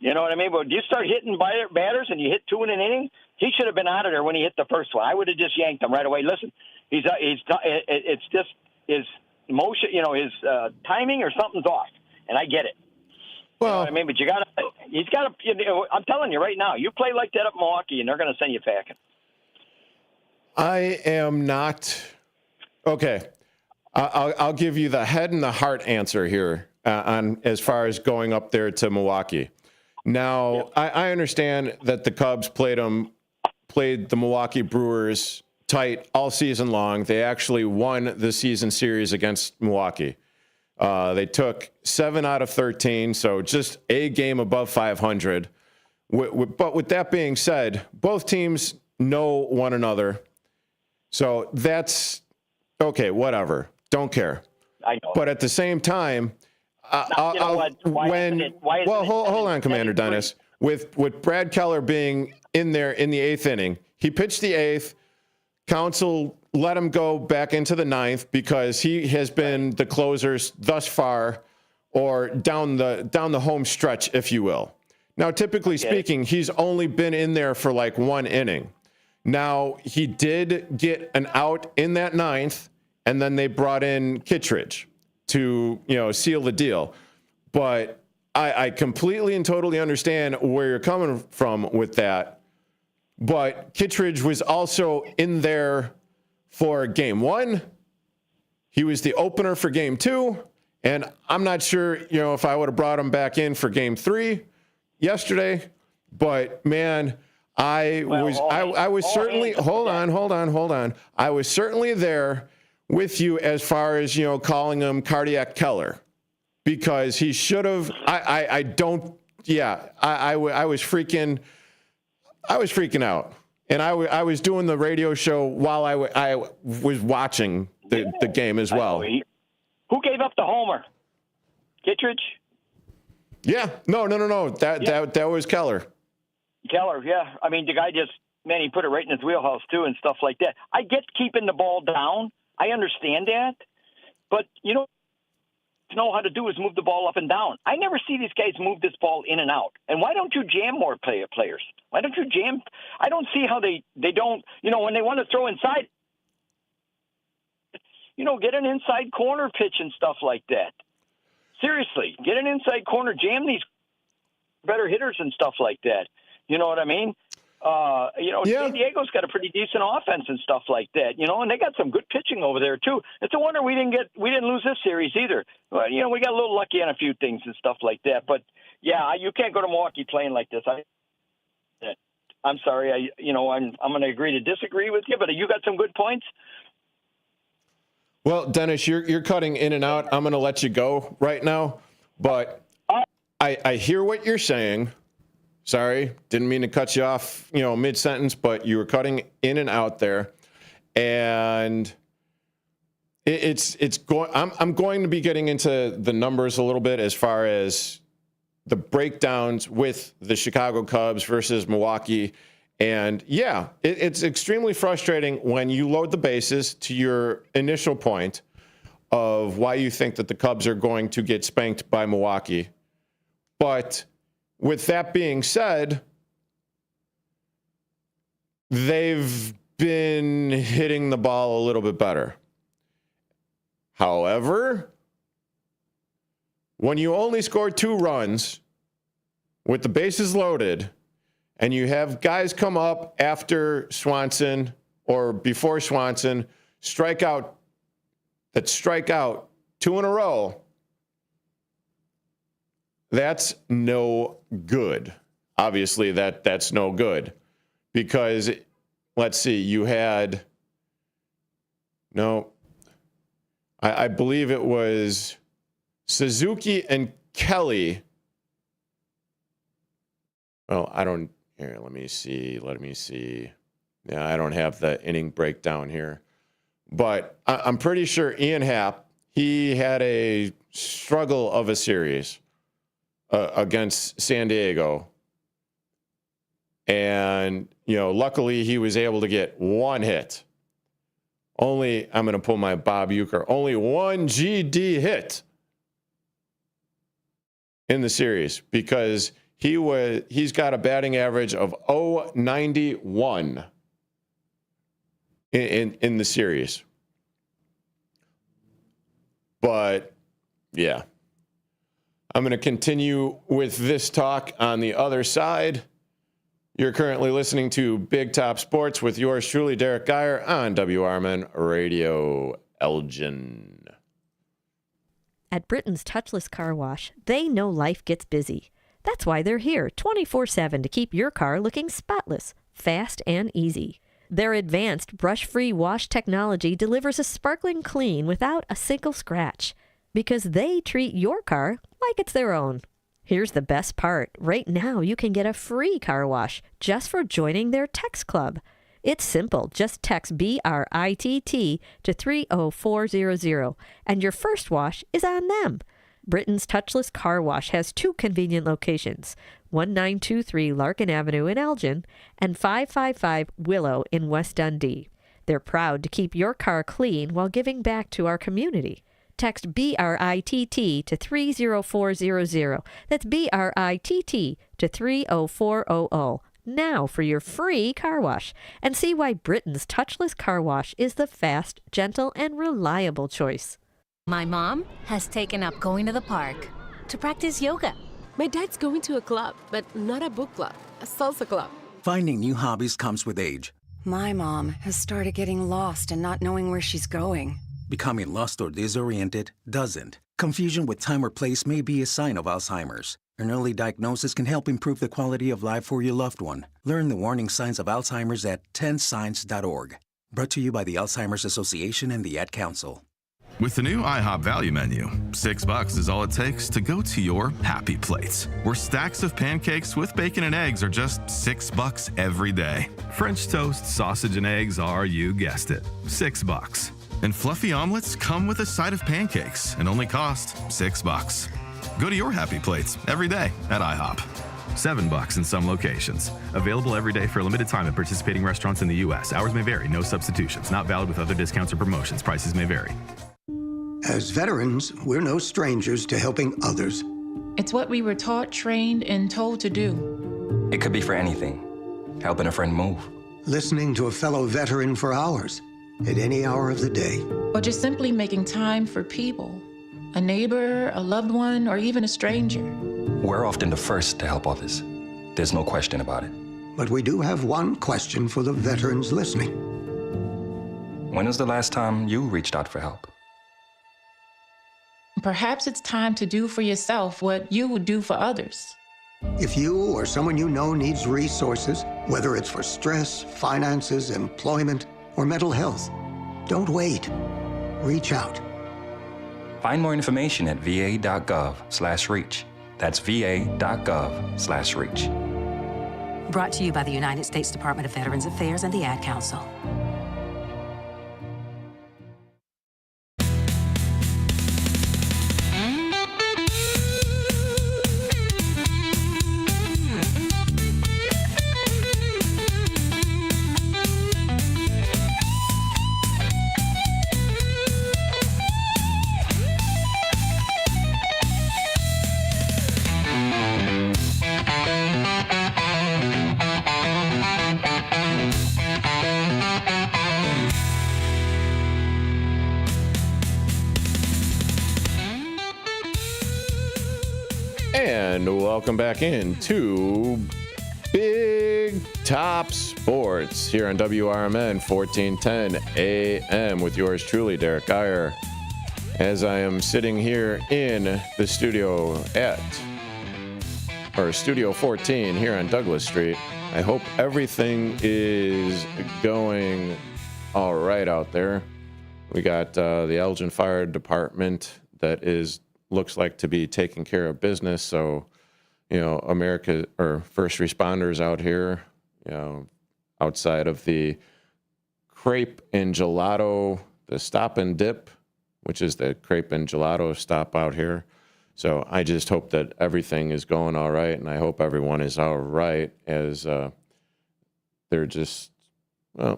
You know what I mean? But you start hitting batters and you hit 2 in an inning, he should have been out of there when he hit the first one. I would have just yanked him right away. Listen, it's just his motion, his timing or something's off, and I get it. Well, you know what I mean? But he's got to. I'm telling you right now, you play like that up in Milwaukee, and they're going to send you packing. I am not okay. I'll give you the head and the heart answer here on as far as going up there to Milwaukee. Now, I understand that the Cubs played the Milwaukee Brewers tight all season long. They actually won the season series against Milwaukee. They took 7 out of 13, so just a game above 500. But with that being said, both teams know one another. So that's okay, whatever. Don't care. I know. But at the same time, hold on, Commander Dennis. With Brad Keller being in there in the 8th inning, he pitched the 8th. Counsel let him go back into the 9th because he has been the closer thus far, or down the home stretch, if you will. Now, typically speaking, he's only been in there for like 1 inning. Now, he did get an out in that 9th, and then they brought in Kittredge to, seal the deal. But I completely and totally understand where you're coming from with that. But Kittredge was also in there for game 1. He was the opener for game 2. And I'm not sure, if I would have brought him back in for game 3 yesterday. But man, I was certainly, hold on. I was certainly there with you as far as, calling him Cardiac Keller, because he should have, I was freaking out. And I was doing the radio show while I was watching the game as well. Who gave up the homer? Kittredge? Yeah. No. That was Keller. Keller, yeah. I mean, the guy he put it right in his wheelhouse too and stuff like that. I get keeping the ball down. I understand that. But, know how to do is move the ball up and down. I never see these guys move this ball in and out. And why don't you jam more players? Why don't you jam? I don't see how they don't, when they want to throw inside, get an inside corner pitch and stuff like that. Seriously, get an inside corner, jam these better hitters and stuff like that. You know what I mean? San Diego's got a pretty decent offense and stuff like that, and they got some good pitching over there too. It's a wonder we didn't lose this series either. But, we got a little lucky on a few things and stuff like that. But yeah, you can't go to Milwaukee playing like this. I'm sorry. I'm going to agree to disagree with you, but you got some good points. Well, Dennis, you're cutting in and out. I'm going to let you go right now, but I hear what you're saying. Sorry, didn't mean to cut you off, mid-sentence, but you were cutting in and out there, and it's going. I'm going to be getting into the numbers a little bit as far as the breakdowns with the Chicago Cubs versus Milwaukee, and yeah, it's extremely frustrating when you load the bases to your initial point of why you think that the Cubs are going to get spanked by Milwaukee, but with that being said, they've been hitting the ball a little bit better. However, when you only score 2 runs with the bases loaded and you have guys come up after Swanson or before Swanson strike out 2 in a row, that's no good. Obviously, that's no good because, let's see, you had, I believe it was Suzuki and Kelly. Well, let me see. Yeah, I don't have the inning breakdown here. But I'm pretty sure Ian Happ, he had a struggle of a series against San Diego. And, luckily he was able to get 1 hit. I'm going to pull my Bob Uecker, only 1 GD hit in the series because he's got a batting average of .091 in the series. But, yeah. I'm going to continue with this talk on the other side. You're currently listening to Big Top Sports with yours truly, Derrick Geyer, on WRMN Radio Elgin. At Britain's Touchless Car Wash, they know life gets busy. That's why they're here 24/7 to keep your car looking spotless, fast, and easy. Their advanced brush-free wash technology delivers a sparkling clean without a single scratch, because they treat your car like it's their own. Here's the best part. Right now, you can get a free car wash just for joining their text club. It's simple. Just text BRITT to 30400, and your first wash is on them. Britain's Touchless Car Wash has 2 convenient locations, 1923 Larkin Avenue in Elgin and 555 Willow in West Dundee. They're proud to keep your car clean while giving back to our community. Text BRITT to 30400. That's BRITT to 30400 now for your free car wash, and see why Britain's Touchless Car Wash is the fast, gentle, and reliable choice. My mom has taken up going to the park to practice yoga. My dad's going to a club, but not a book club, a salsa club. Finding new hobbies comes with age. My mom has started getting lost and not knowing where she's going. Becoming lost or disoriented doesn't. Confusion with time or place may be a sign of Alzheimer's. An early diagnosis can help improve the quality of life for your loved one. Learn the warning signs of Alzheimer's at 10signs.org. Brought to you by the Alzheimer's Association and the Ad Council. With the new IHOP value menu, $6 is all it takes to go to your happy place, where stacks of pancakes with bacon and eggs are just $6 every day. French toast, sausage, and eggs are, you guessed it, $6. And fluffy omelets come with a side of pancakes and only cost $6. Go to your happy plates every day at IHOP. $7 in some locations. Available every day for a limited time at participating restaurants in the U.S. Hours may vary. No substitutions. Not valid with other discounts or promotions. Prices may vary. As veterans, we're no strangers to helping others. It's what we were taught, trained, and told to do. It could be for anything. Helping a friend move. Listening to a fellow veteran for hours, at any hour of the day. Or just simply making time for people. A neighbor, a loved one, or even a stranger. We're often the first to help others. There's no question about it. But we do have one question for the veterans listening. When was the last time you reached out for help? Perhaps it's time to do for yourself what you would do for others. If you or someone you know needs resources, whether it's for stress, finances, employment, or mental health, don't wait. Reach out. Find more information at va.gov/reach. That's va.gov/reach. Brought to you by the United States Department of Veterans Affairs and the Ad Council. And welcome back into Big Top Sports here on WRMN 1410 AM with yours truly, Derrick Geyer. As I am sitting here in the studio Studio 14 here on Douglas Street. I hope everything is going all right out there. We got the Elgin Fire Department that looks like to be taking care of business. So, America or first responders out here, outside of the Crepe and Gelato, the Stop and Dip, which is the Crepe and Gelato stop out here. So I just hope that everything is going all right, and I hope everyone is all right as they're just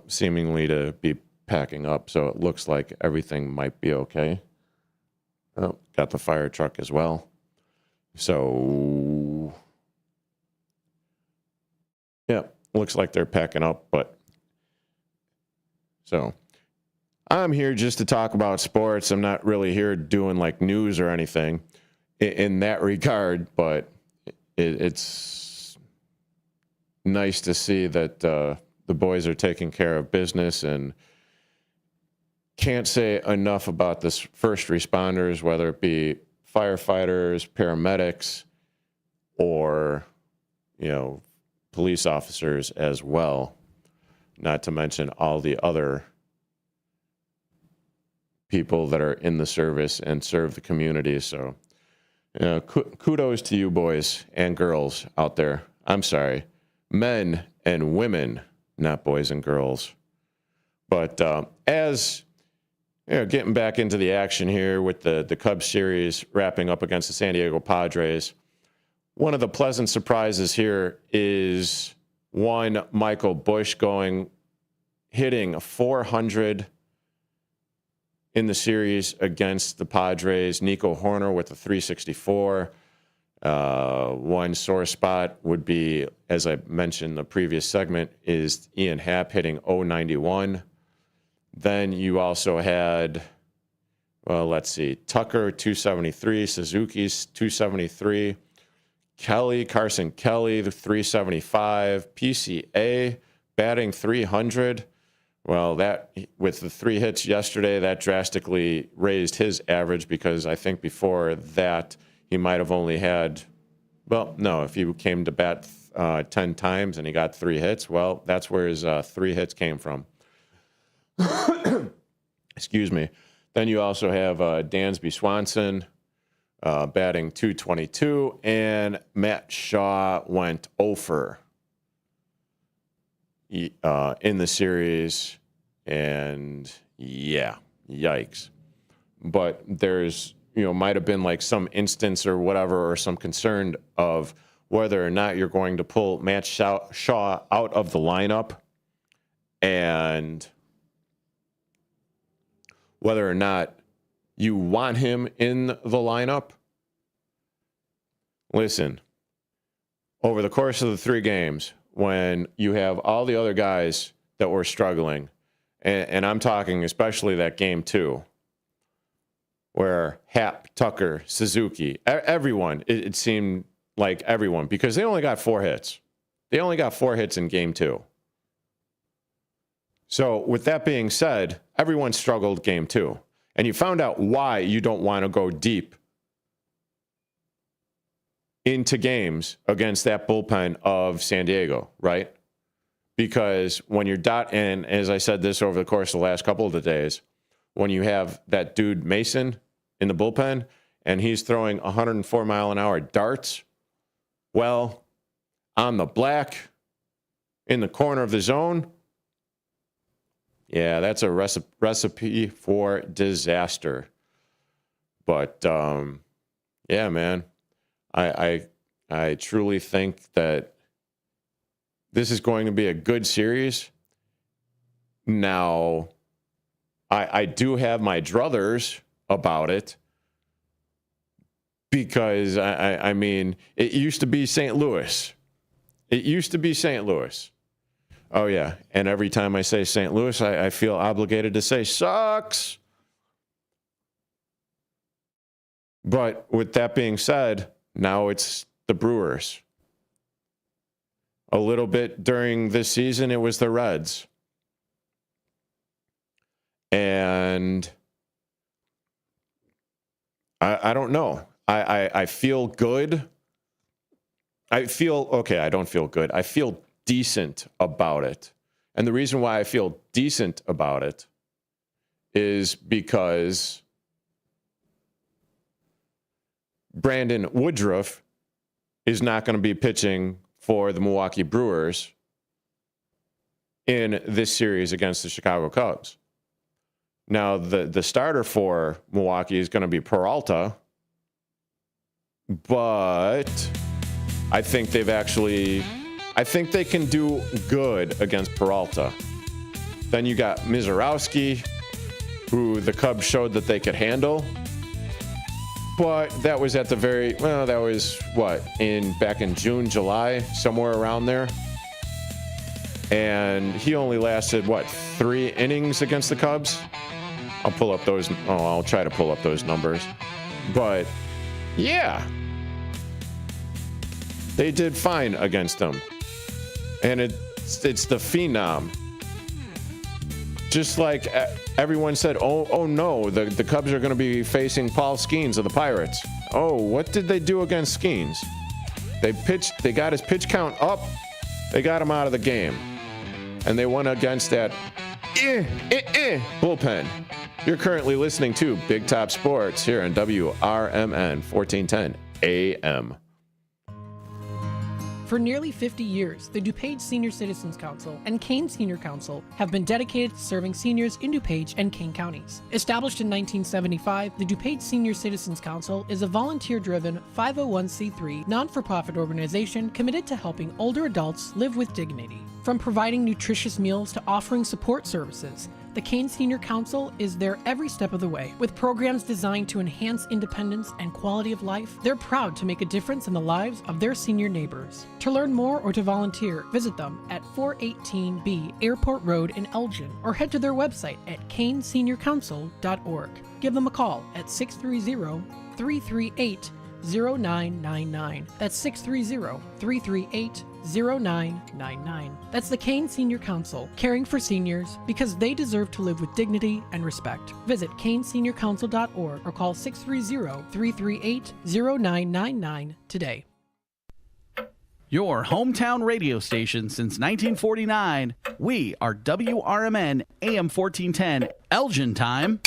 seemingly to be packing up. So it looks like everything might be okay. Oh, got the fire truck as well. So, yeah, looks like they're packing up. So I'm here just to talk about sports. I'm not really here doing like news or anything in that regard, but it's nice to see that the boys are taking care of business, and can't say enough about this first responders, whether it be firefighters, paramedics, or, police officers as well, not to mention all the other people that are in the service and serve the community. So, kudos to you boys and girls out there. I'm sorry, men and women, not boys and girls. But as getting back into the action here with the Cubs series wrapping up against the San Diego Padres, one of the pleasant surprises here is one Michael Busch hitting 400 in the series against the Padres. Nico Horner with a 364. One sore spot would be, as I mentioned in the previous segment, is Ian Happ hitting 091. Then you also had, Tucker 273, Suzuki's 273, Carson Kelly the 375, PCA batting 300. Well, that with the 3 hits yesterday, that drastically raised his average, because I think before that he might have only had, if he came to bat 10 times and he got 3 hits, well, that's where his 3 hits came from. Excuse me. Then you also have Dansby Swanson batting 222, and Matt Shaw went 0 in the series, and yikes. But there's, might have been like some instance or whatever, or some concern of whether or not you're going to pull Matt Shaw out of the lineup, and whether or not you want him in the lineup. Listen, over the course of the 3 games, when you have all the other guys that were struggling, and I'm talking especially that game 2, where Happ, Tucker, Suzuki, everyone, it seemed like everyone, because they only got 4 hits. They only got 4 hits in game 2. So with that being said, everyone struggled game 2. And you found out why you don't want to go deep into games against that bullpen of San Diego, right? Because when you're and as I said this over the course of the last couple of the days, when you have that dude Mason in the bullpen and he's throwing 104-mile-an-hour darts, well, on the black, in the corner of the zone, yeah, that's a recipe for disaster. But, yeah, man, I truly think that this is going to be a good series. Now, I do have my druthers about it, because, I mean, it used to be St. Louis. It used to be St. Louis. Oh, yeah. And every time I say St. Louis, I feel obligated to say sucks. But with that being said, now it's the Brewers. A little bit during this season, it was the Reds. And I don't know. I feel good. I don't feel good. I feel decent about it. And the reason why I feel decent about it is because Brandon Woodruff is not going to be pitching for the Milwaukee Brewers in this series against the Chicago Cubs. Now, the starter for Milwaukee is going to be Peralta, but I think they can do good against Peralta. Then you got Mizorowski, who the Cubs showed that they could handle. But that was at the that was back in June, July, somewhere around there. And he only lasted 3 innings against the Cubs? I'll try to pull up those numbers. But yeah, they did fine against them. And it's the phenom. Just like everyone said, oh no, the Cubs are going to be facing Paul Skeens of the Pirates. Oh, what did they do against Skeens? They got his pitch count up. They got him out of the game. And they went against that bullpen. You're currently listening to Big Top Sports here on WRMN 1410 AM. For nearly 50 years, the DuPage Senior Citizens Council and Kane Senior Council have been dedicated to serving seniors in DuPage and Kane counties. Established in 1975, the DuPage Senior Citizens Council is a volunteer-driven 501c3 non-for-profit organization committed to helping older adults live with dignity. From providing nutritious meals to offering support services, the Kane Senior Council is there every step of the way. With programs designed to enhance independence and quality of life, they're proud to make a difference in the lives of their senior neighbors. To learn more or to volunteer, visit them at 418B Airport Road in Elgin or head to their website at caneseniorcouncil.org. Give them a call at 630-338-0999. That's 630-338-0999. That's the Kane Senior Council, caring for seniors because they deserve to live with dignity and respect. Visit caneseniorcouncil.org or call 630-338-0999 today. Your hometown radio station since 1949. We are WRMN AM 1410 Elgin time.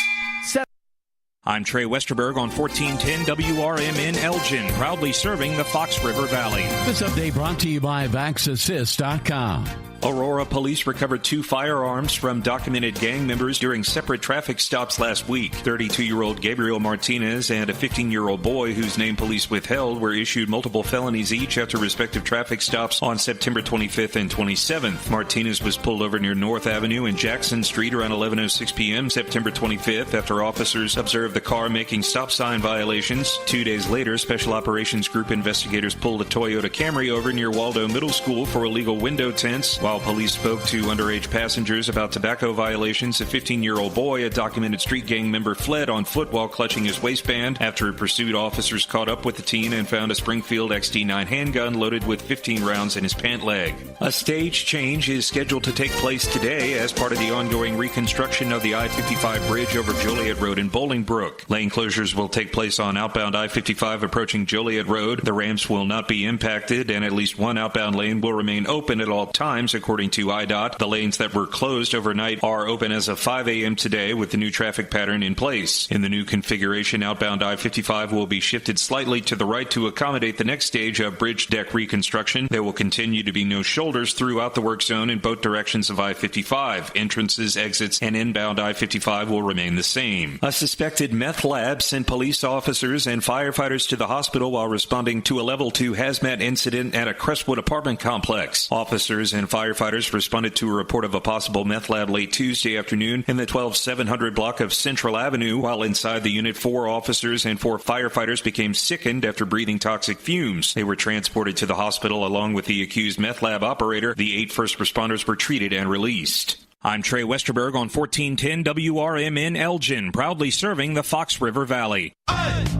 I'm Trey Westerberg on 1410 WRMN Elgin, proudly serving the Fox River Valley. This update brought to you by VaxAssist.com. Aurora police recovered 2 firearms from documented gang members during separate traffic stops last week. 32-year-old Gabriel Martinez and a 15-year-old boy whose name police withheld were issued multiple felonies each after respective traffic stops on September 25th and 27th. Martinez was pulled over near North Avenue and Jackson Street around 11:06 p.m. September 25th after officers observed the car making stop sign violations. 2 days later, Special Operations Group investigators pulled a Toyota Camry over near Waldo Middle School for illegal window tints. While police spoke to underage passengers about tobacco violations, a 15-year-old boy, a documented street gang member, fled on foot while clutching his waistband. After pursuit, officers caught up with the teen and found a Springfield XT9 handgun loaded with 15 rounds in his pant leg. A stage change is scheduled to take place today as part of the ongoing reconstruction of the I-55 bridge over Joliet Road in Bolingbrook. Lane closures will take place on outbound I-55 approaching Joliet Road. The ramps will not be impacted, and at least one outbound lane will remain open at all times, according to IDOT. The lanes that were closed overnight are open as of 5 a.m. today with the new traffic pattern in place. In the new configuration, outbound I-55 will be shifted slightly to the right to accommodate the next stage of bridge deck reconstruction. There will continue to be no shoulders throughout the work zone in both directions of I-55. Entrances, exits, and inbound I-55 will remain the same. A suspected meth lab sent police officers and firefighters to the hospital while responding to a level 2 hazmat incident at a Crestwood apartment complex. Officers and firefighters responded to a report of a possible meth lab late Tuesday afternoon in the 12700 block of Central Avenue. While inside the unit, 4 officers and 4 firefighters became sickened after breathing toxic fumes. They were transported to the hospital along with the accused meth lab operator. The 8 first responders were treated and released. I'm Trey Westerberg on 1410 WRMN Elgin, proudly serving the Fox River Valley. Let's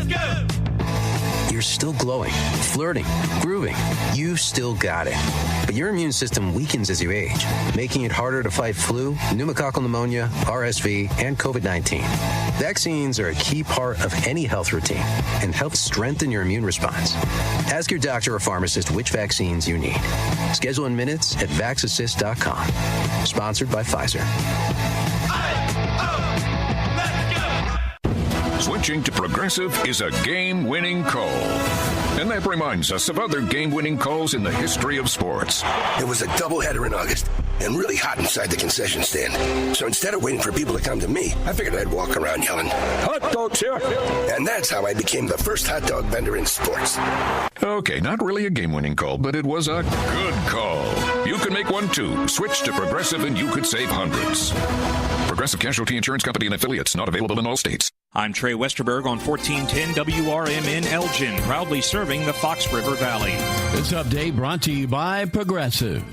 go! You're still glowing, flirting, grooving. You still got it. But your immune system weakens as you age, making it harder to fight flu, pneumococcal pneumonia, RSV, and COVID-19. Vaccines are a key part of any health routine and help strengthen your immune response. Ask your doctor or pharmacist which vaccines you need. Schedule in minutes at VaxAssist.com. Sponsored by Pfizer. Switching to Progressive is a game-winning call. And that reminds us of other game-winning calls in the history of sports. It was a doubleheader in August and really hot inside the concession stand. So instead of waiting for people to come to me, I figured I'd walk around yelling, "Hot dogs here!" And that's how I became the first hot dog vendor in sports. Okay, not really a game-winning call, but it was a good call. You can make one too. Switch to Progressive and you could save hundreds. Progressive Casualty Insurance Company and affiliates, not available in all states. I'm Trey Westerberg on 1410 WRMN Elgin, proudly serving the Fox River Valley. This update brought to you by Progressive.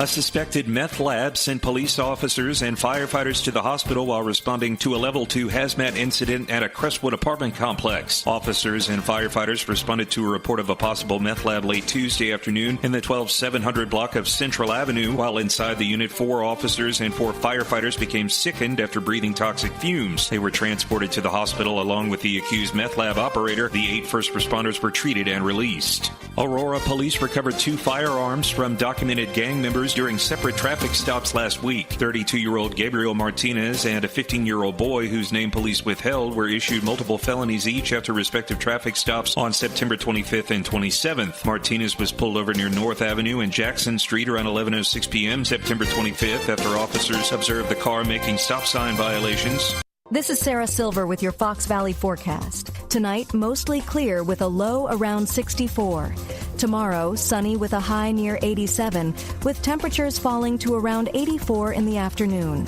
A suspected meth lab sent police officers and firefighters to the hospital while responding to a level 2 hazmat incident at a Crestwood apartment complex. Officers and firefighters responded to a report of a possible meth lab late Tuesday afternoon in the 12700 block of Central Avenue. While inside the unit, 4 officers and 4 firefighters became sickened after breathing toxic fumes. They were transported to the hospital along with the accused meth lab operator. The 8 first responders were treated and released. Aurora police recovered 2 firearms from documented gang members during separate traffic stops last week. 32-year-old Gabriel Martinez and a 15-year-old boy whose name police withheld were issued multiple felonies each after respective traffic stops on September 25th and 27th. Martinez was pulled over near North Avenue and Jackson Street around 11:06 p.m. September 25th after officers observed the car making stop sign violations. This is Sarah Silver with your Fox Valley forecast. Tonight, mostly clear with a low around 64. Tomorrow, sunny with a high near 87, with temperatures falling to around 84 in the afternoon.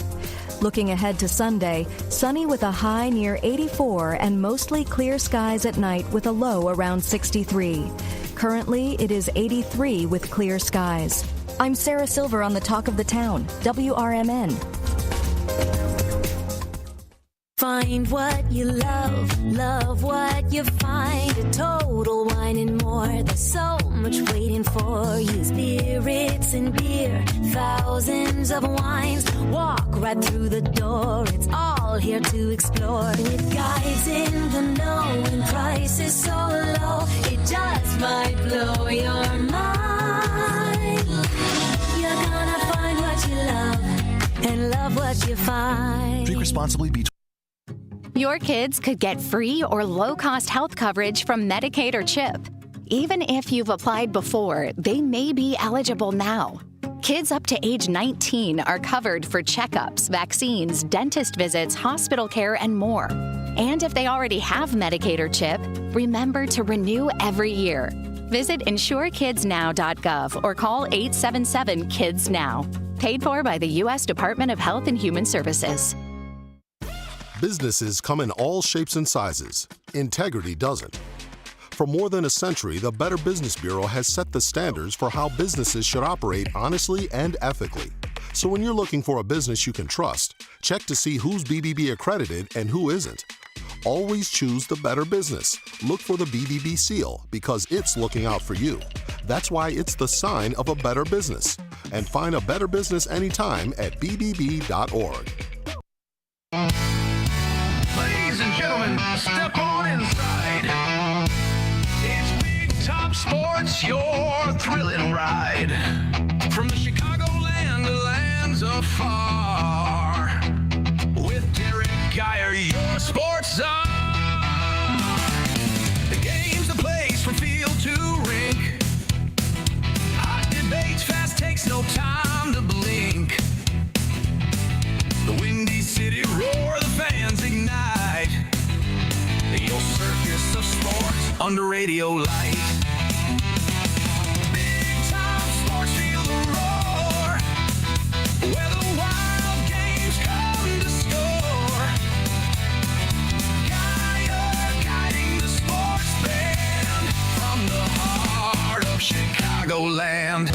Looking ahead to Sunday, sunny with a high near 84 and mostly clear skies at night with a low around 63. Currently, it is 83 with clear skies. I'm Sarah Silver on the Talk of the Town, WRMN. Find what you love, love what you find. A Total Wine and More. There's so much waiting for you. Spirits and beer, thousands of wines. Walk right through the door. It's all here to explore. With guides in the know and prices so low, it just might blow your mind. You're gonna find what you love and love what you find. Drink responsibly. Your kids could get free or low-cost health coverage from Medicaid or CHIP. Even if you've applied before, they may be eligible now. Kids up to age 19 are covered for checkups, vaccines, dentist visits, hospital care, and more. And if they already have Medicaid or CHIP, remember to renew every year. Visit insurekidsnow.gov or call 877-KIDS-NOW. Paid for by the U.S. Department of Health and Human Services. Businesses come in all shapes and sizes. Integrity doesn't. For more than a century, the Better Business Bureau has set the standards for how businesses should operate honestly and ethically. So when you're looking for a business you can trust, check to see who's BBB accredited and who isn't. Always choose the Better Business. Look for the BBB seal because it's looking out for you. That's why it's the sign of a better business. And find a better business anytime at bbb.org. Ladies and gentlemen, step on inside. It's Big Top Sports, your thrilling ride. From the Chicagoland to lands afar. With Derrick Geyer, your sports czar. The game's the place from field to rink. Hot debates, fast takes, no time to blink. The Windy City roar, the fans ignite. Your circus of sports under radio light. Big Time Sports, feel the roar. Where the wild games come to score. Guiding the sports band from the heart of Chicagoland.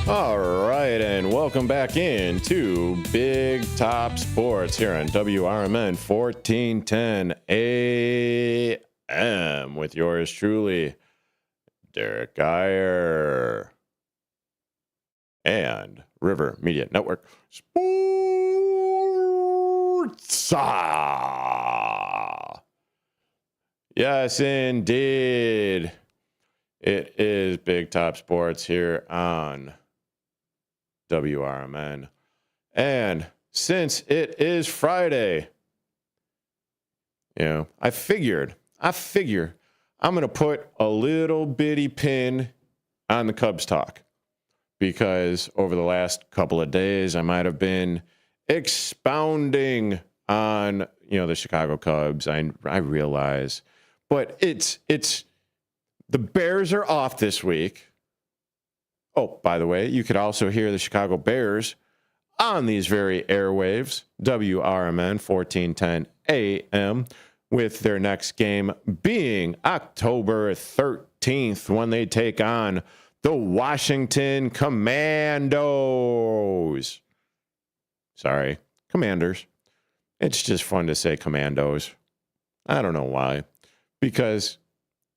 All right, and welcome back into Big Top Sports here on WRMN 1410 AM with yours truly, Derrick Geyer and River Media Network Sports. Yes, indeed. It is Big Top Sports here on WRMN. And since it is Friday, I figure I'm going to put a little bitty pin on the Cubs talk because over the last couple of days, I might have been expounding on, the Chicago Cubs. I realize, but it's the Bears are off this week. Oh, by the way, you could also hear the Chicago Bears on these very airwaves, WRMN 1410 AM, with their next game being October 13th when they take on the Washington Commandos. Sorry, Commanders. It's just fun to say Commandos. I don't know why. Because,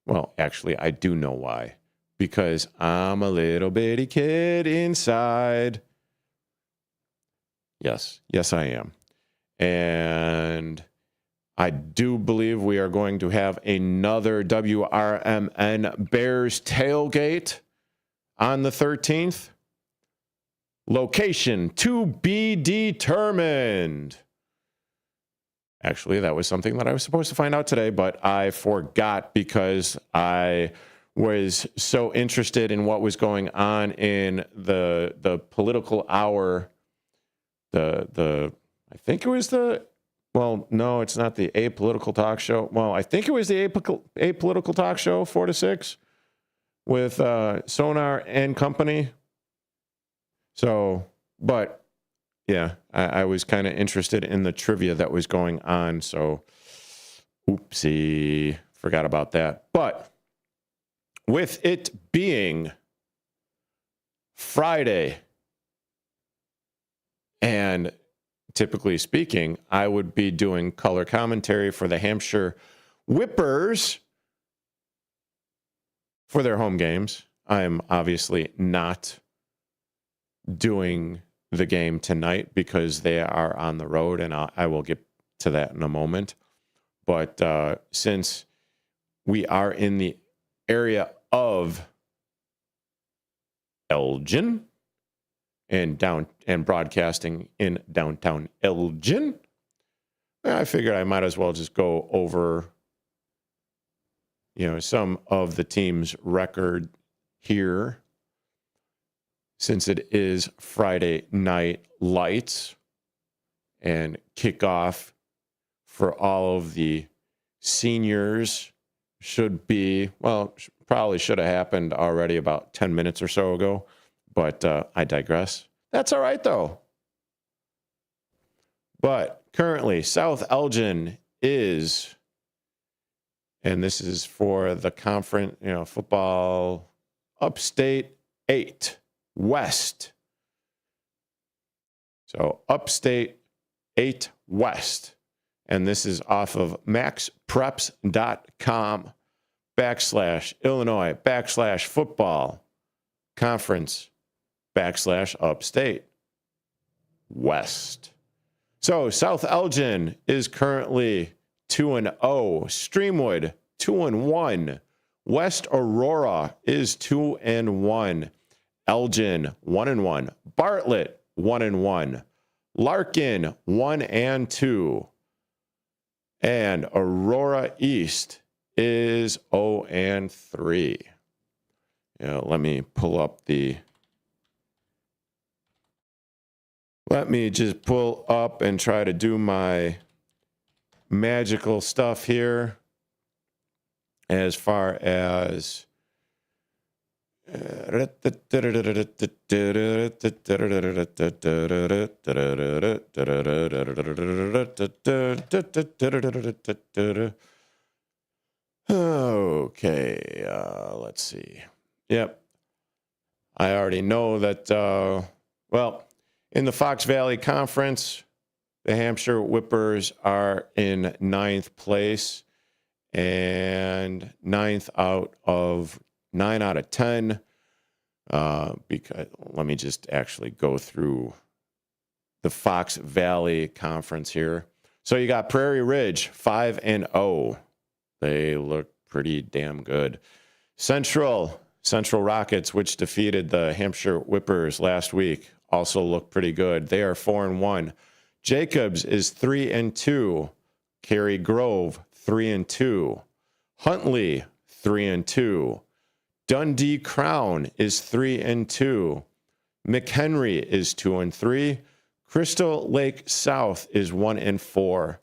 well, actually, I do know why. Because I'm a little bitty kid inside. Yes, I am. And I do believe we are going to have another WRMN Bears tailgate on the 13th. Location to be determined. Actually, that was something that I was supposed to find out today, but I forgot because I was so interested in what was going on in the political hour. I think it was well, no, it's not the Apolitical Talk Show. Well, I think it was the Apolitical Talk Show, 4 to 6, with Sonar and company. So, but yeah, I was kind of interested in the trivia that was going on. So, oopsie, forgot about that. But with it being Friday, and typically speaking, I would be doing color commentary for the Hampshire Whippers for their home games. I am obviously not doing the game tonight because they are on the road, and I will get to that in a moment. But since we are in the area of Elgin and broadcasting in downtown Elgin, I figured I might as well just go over some of the team's record here, since it is Friday Night Lights and kickoff for all of the seniors probably should have happened already about 10 minutes or so ago, but I digress. That's all right, though. But currently, South Elgin is, and this is for the conference, football, Upstate 8 West. So Upstate 8 West. And this is off of maxpreps.com/Illinois/football conference /Upstate West. So South Elgin is currently 2-0. Streamwood 2-1. West Aurora is 2-1. Elgin 1-1. Bartlett 1-1. Larkin 1-2. And Aurora East is 0-3. Let me pull up Let me just pull up and try to do my magical stuff here as far as okay, let's see. Yep. I already know that, in the Fox Valley Conference, the Hampshire Whippers are in 9th place and 9th out of 9 out of 10. Because let me just actually go through the Fox Valley Conference here. So you got Prairie Ridge 5-0. They look pretty damn good. Central Rockets, which defeated the Hampshire Whippers last week, also look pretty good. They are 4-1. Jacobs is 3-2. Cary Grove 3-2. Huntley 3-2. Dundee Crown is 3-2. McHenry is 2-3. Crystal Lake South is 1-4.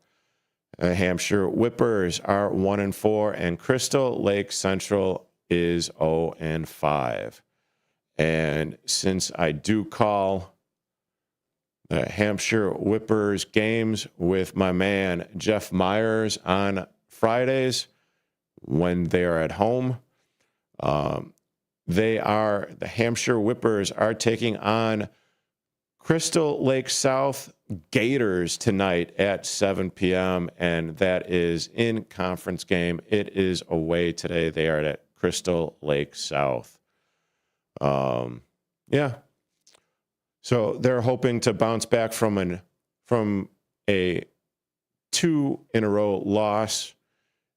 Hampshire Whippers are 1-4, and Crystal Lake Central is 0-5. And since I do call the Hampshire Whippers games with my man Jeff Myers on Fridays when they are at home, the Hampshire Whippers are taking on Crystal Lake South Gators tonight at 7 p.m., and that is in conference game. It is away today. They are at Crystal Lake South. Yeah. So they're hoping to bounce back from a 2-in-a-row loss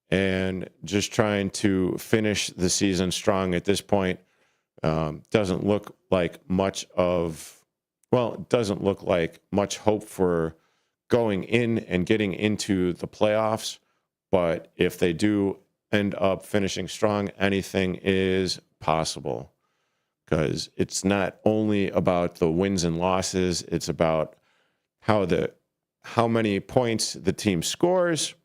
and just trying to finish the season strong at this point. Doesn't look like much hope for going in and getting into the playoffs. But if they do end up finishing strong, anything is possible. Because it's not only about the wins and losses, it's about how many points the team scores,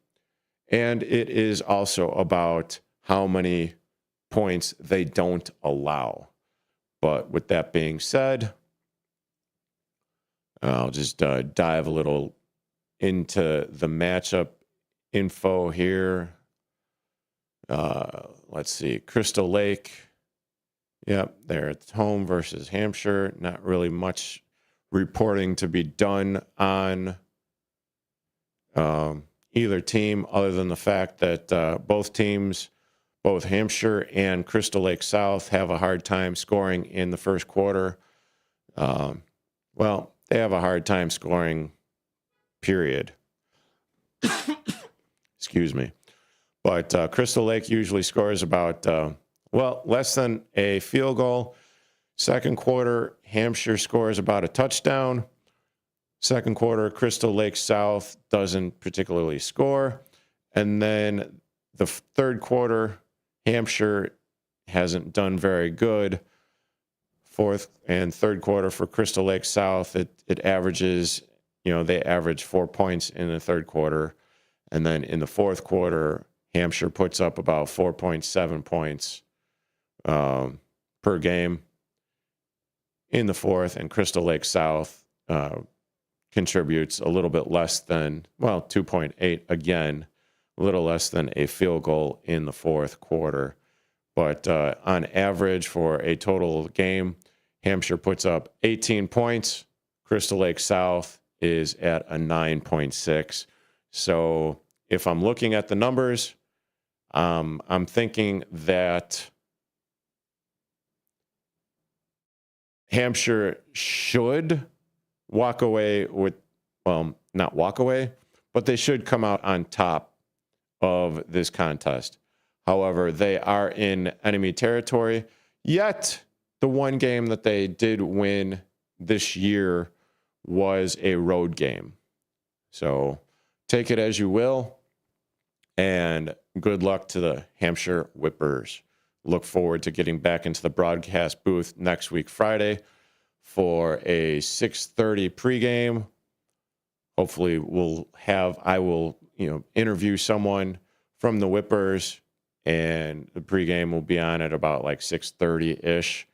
and it is also about how many points they don't allow. But with that being said, I'll just dive a little into the matchup info here. Let's see. Crystal Lake. Yep, they're at home versus Hampshire. Not really much reporting to be done on either team other than the fact that both teams, both Hampshire and Crystal Lake South, have a hard time scoring in the first quarter. Well, they have a hard time scoring, period. Excuse me. But Crystal Lake usually scores about, less than a field goal. Second quarter, Hampshire scores about a touchdown. Second quarter, Crystal Lake South doesn't particularly score. And then the third quarter, Hampshire hasn't done very good. Fourth and third quarter for Crystal Lake South, it averages, they average 4 points in the third quarter. And then in the fourth quarter, Hampshire puts up about 4.7 points per game in the fourth, and Crystal Lake South contributes a little bit less than, 2.8 again, a little less than a field goal in the fourth quarter. But on average for a total game, Hampshire puts up 18 points. Crystal Lake South is at a 9.6. So if I'm looking at the numbers, I'm thinking that Hampshire should walk away with, not walk away, but they should come out on top of this contest. However, they are in enemy territory, yet the one game that they did win this year was a road game. So take it as you will, and good luck to the Hampshire Whippers. Look forward to getting back into the broadcast booth next week, Friday, for a 6:30 pregame. Hopefully I will interview someone from the Whippers, and the pregame will be on at about like 6:30-ish,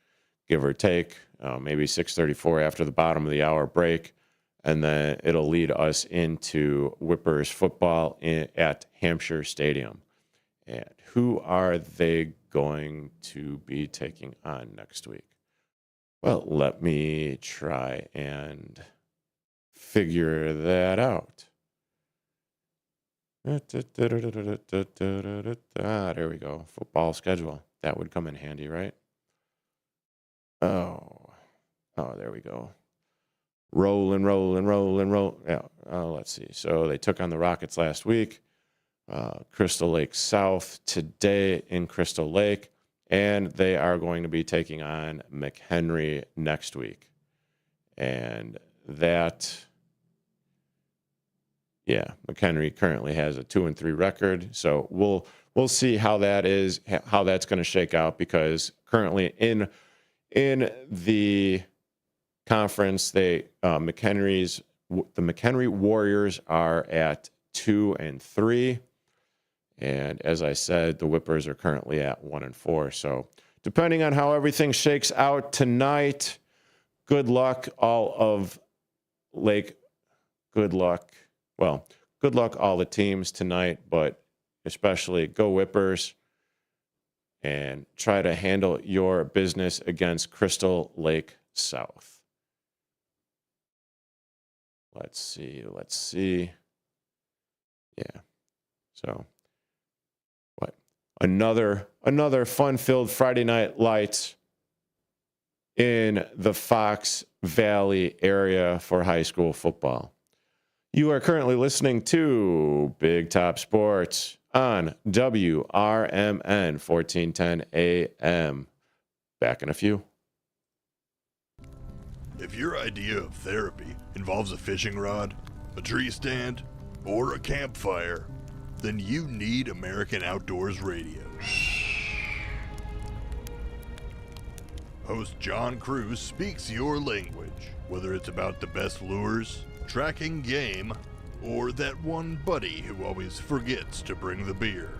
give or take, maybe 6:34 after the bottom of the hour break. And then it'll lead us into Whippers football at Hampshire Stadium. And who are they going to be taking on next week? Well, let me try and figure that out. There we go. Football schedule. That would come in handy, right? Oh, there we go. Rolling. Yeah. Let's see. So they took on the Rockets last week. Crystal Lake South today in Crystal Lake. And they are going to be taking on McHenry next week. And that, McHenry currently has a 2-3 record. So we'll see how that's going to shake out, because currently in the conference. The McHenry Warriors are at 2-3. And as I said, the Whippers are currently at 1-4. So depending on how everything shakes out tonight, good luck all of Lake. Good luck. Well, good luck all the teams tonight, but especially go Whippers and try to handle your business against Crystal Lake South. Let's see. Yeah. So what? Another fun-filled Friday Night Lights in the Fox Valley area for high school football. You are currently listening to Big Top Sports on WRMN 1410 AM. Back in a few. If your idea of therapy involves a fishing rod, a tree stand, or a campfire, then you need American Outdoors Radio. Host John Cruz speaks your language, whether it's about the best lures, tracking game, or that one buddy who always forgets to bring the beer.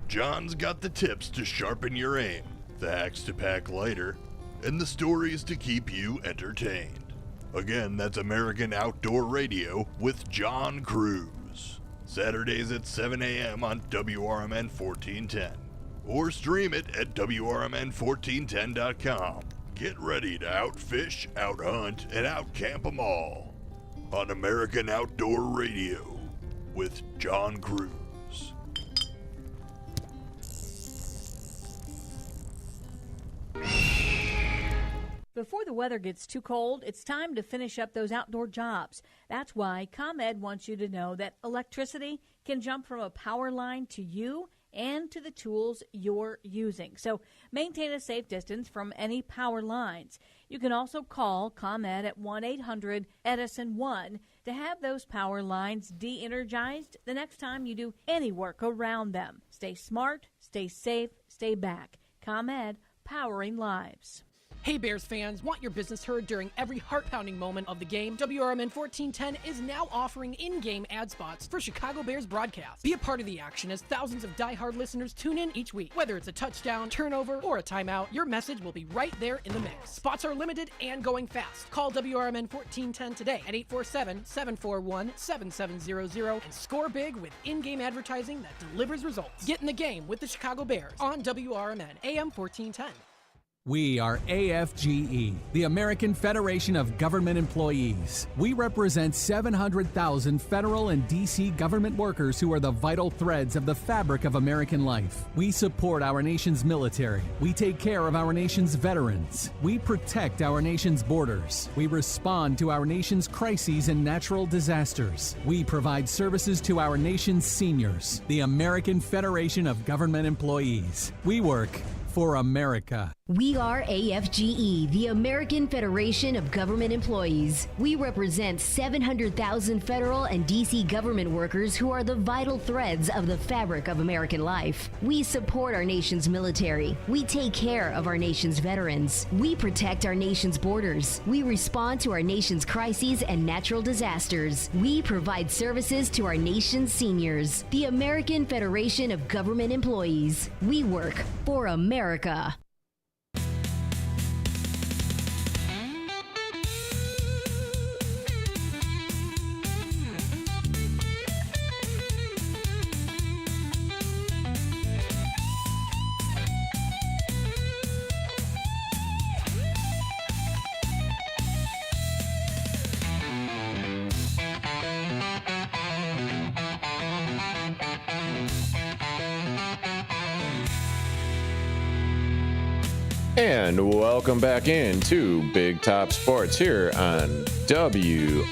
John's got the tips to sharpen your aim, the hacks to pack lighter, and the stories to keep you entertained. Again, that's American Outdoor Radio with John Cruz. Saturdays at 7 a.m. on WRMN 1410. Or stream it at WRMN1410.com. Get ready to outfish, outhunt, and outcamp 'em all on American Outdoor Radio with John Cruz. Before the weather gets too cold, it's time to finish up those outdoor jobs. That's why ComEd wants you to know that electricity can jump from a power line to you and to the tools you're using. So maintain a safe distance from any power lines. You can also call ComEd at 1-800-EDISON-1 to have those power lines de-energized the next time you do any work around them. Stay smart, stay safe, stay back. ComEd, powering lives. Hey Bears fans, want your business heard during every heart-pounding moment of the game? WRMN 1410 is now offering in-game ad spots for Chicago Bears broadcasts. Be a part of the action as thousands of die-hard listeners tune in each week. Whether it's a touchdown, turnover, or a timeout, your message will be right there in the mix. Spots are limited and going fast. Call WRMN 1410 today at 847-741-7700 and score big with in-game advertising that delivers results. Get in the game with the Chicago Bears on WRMN AM 1410. We are AFGE, the American Federation of Government Employees. We represent 700,000 federal and D.C. government workers who are the vital threads of the fabric of American life. We support our nation's military. We take care of our nation's veterans. We protect our nation's borders. We respond to our nation's crises and natural disasters. We provide services to our nation's seniors. The American Federation of Government Employees. We work for America. We are AFGE, the American Federation of Government Employees. We represent 700,000 federal and D.C. government workers who are the vital threads of the fabric of American life. We support our nation's military. We take care of our nation's veterans. We protect our nation's borders. We respond to our nation's crises and natural disasters. We provide services to our nation's seniors. The American Federation of Government Employees. We work for America. And welcome back into Big Top Sports here on WRMN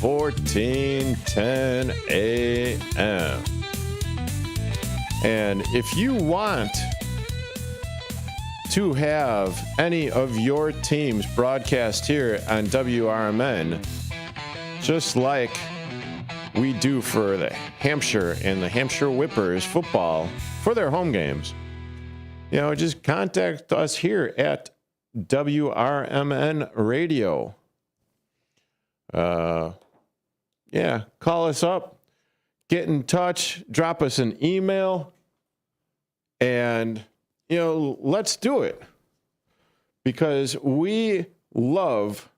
1410 AM. And if you want to have any of your teams broadcast here on WRMN, just like we do for the Hampshire and the Hampshire Whippers football for their home games, just contact us here at WRMN Radio. Yeah, call us up, get in touch, drop us an email, and, let's do it. Because we love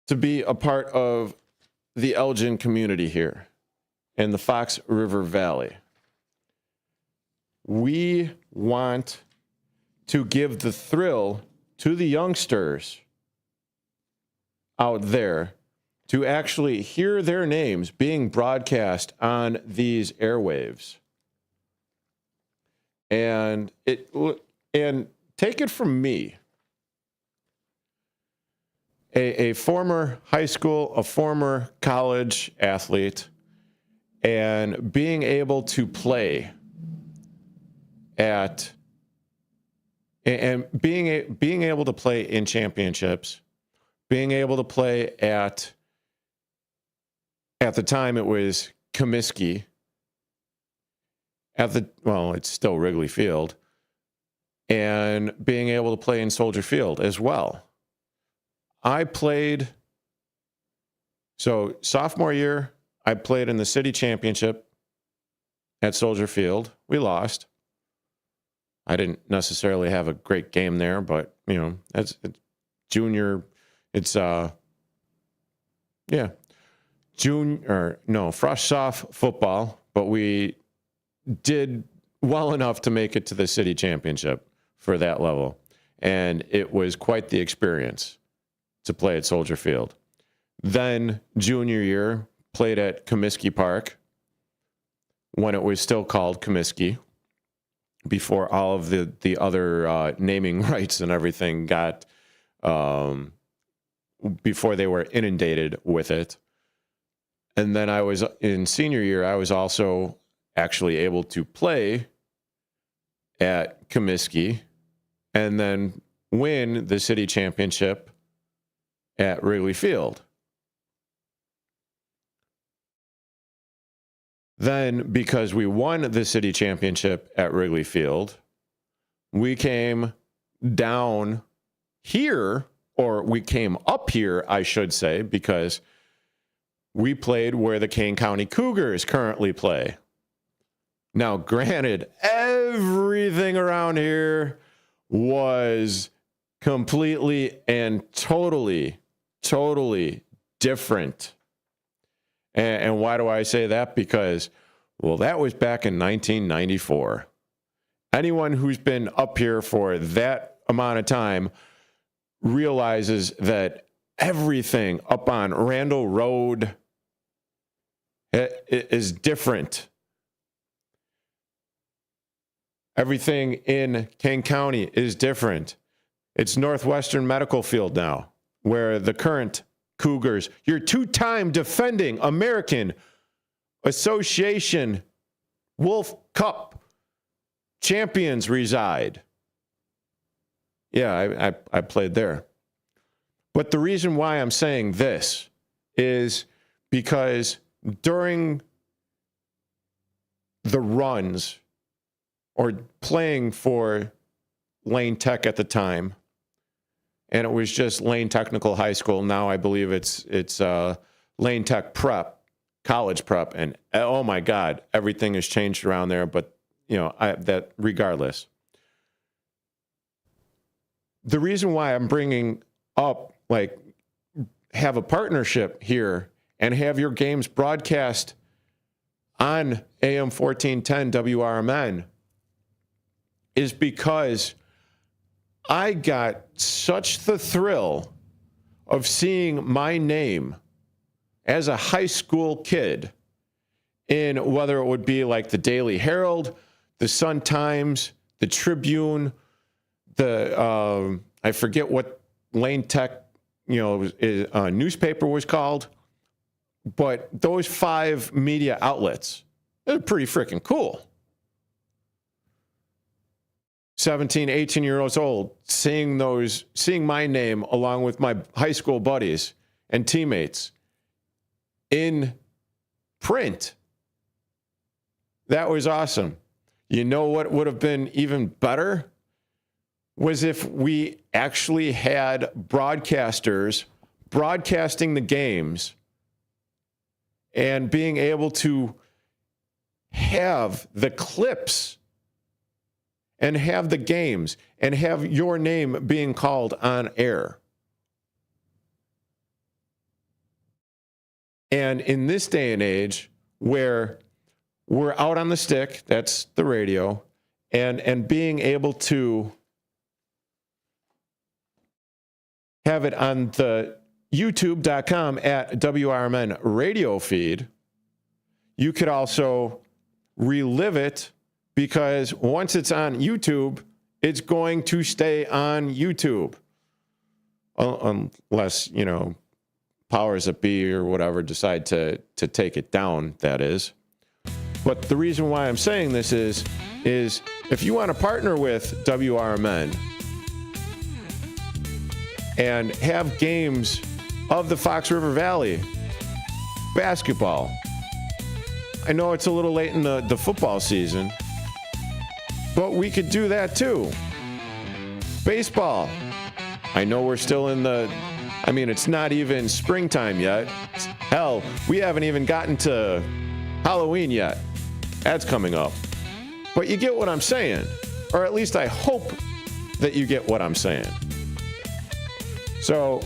to be a part of the Elgin community here in the Fox River Valley. We want to give the thrill to the youngsters out there to actually hear their names being broadcast on these airwaves. And take it from me, a former high school, a former college athlete, and being able to play at and being able to play in championships, being able to play at the time it was Comiskey, it's still Wrigley Field, and being able to play in Soldier Field as well. I played, sophomore year, I played in the city championship at Soldier Field. We lost. I didn't necessarily have a great game there, but, it's junior. It's, fresh soft football, but we did well enough to make it to the city championship for that level. And it was quite the experience to play at Soldier Field. Then junior year, played at Comiskey Park when it was still called Comiskey, before all of the other naming rights and everything got, before they were inundated with it. And then I was in senior year, I was also actually able to play at Comiskey and then win the city championship at Wrigley Field. Then, because we won the city championship at Wrigley Field, we came down here, or we came up here, I should say, because we played where the Kane County Cougars currently play. Now, granted, everything around here was completely and totally different. And why do I say that? Because, that was back in 1994. Anyone who's been up here for that amount of time realizes that everything up on Randall Road is different. Everything in Kane County is different. It's Northwestern Medical Field now, where the current Cougars, your two-time defending American Association Wolf Cup champions reside. Yeah, I played there. But the reason why I'm saying this is because during the runs, or playing for Lane Tech at the time, and it was just Lane Technical High School. Now I believe it's Lane Tech Prep, college prep, and oh my God, everything has changed around there. But that regardless, the reason why I'm bringing up, have a partnership here and have your games broadcast on AM 1410 WRMN is because I got such the thrill of seeing my name as a high school kid in whether it would be like the Daily Herald, the Sun-Times, the Tribune, I forget what Lane Tech, newspaper was called, but those 5 media outlets, they're pretty freaking cool. 17, 18 years old, seeing my name along with my high school buddies and teammates in print. That was awesome. You know what would have been even better? was if we actually had broadcasters broadcasting the games and being able to have the clips and have the games and have your name being called on air. And in this day and age where we're out on the stick, that's the radio, and being able to have it on the youtube.com at WRMN radio feed, you could also relive it, because once it's on YouTube, it's going to stay on YouTube. Unless, powers that be or whatever decide to take it down, that is. But the reason why I'm saying this is if you want to partner with WRMN and have games of the Fox River Valley basketball, I know it's a little late in the football season, but we could do that too. Baseball, I know we're still in it's not even springtime yet. Hell, we haven't even gotten to Halloween yet. That's coming up. But you get what I'm saying. Or at least I hope that you get what I'm saying. So,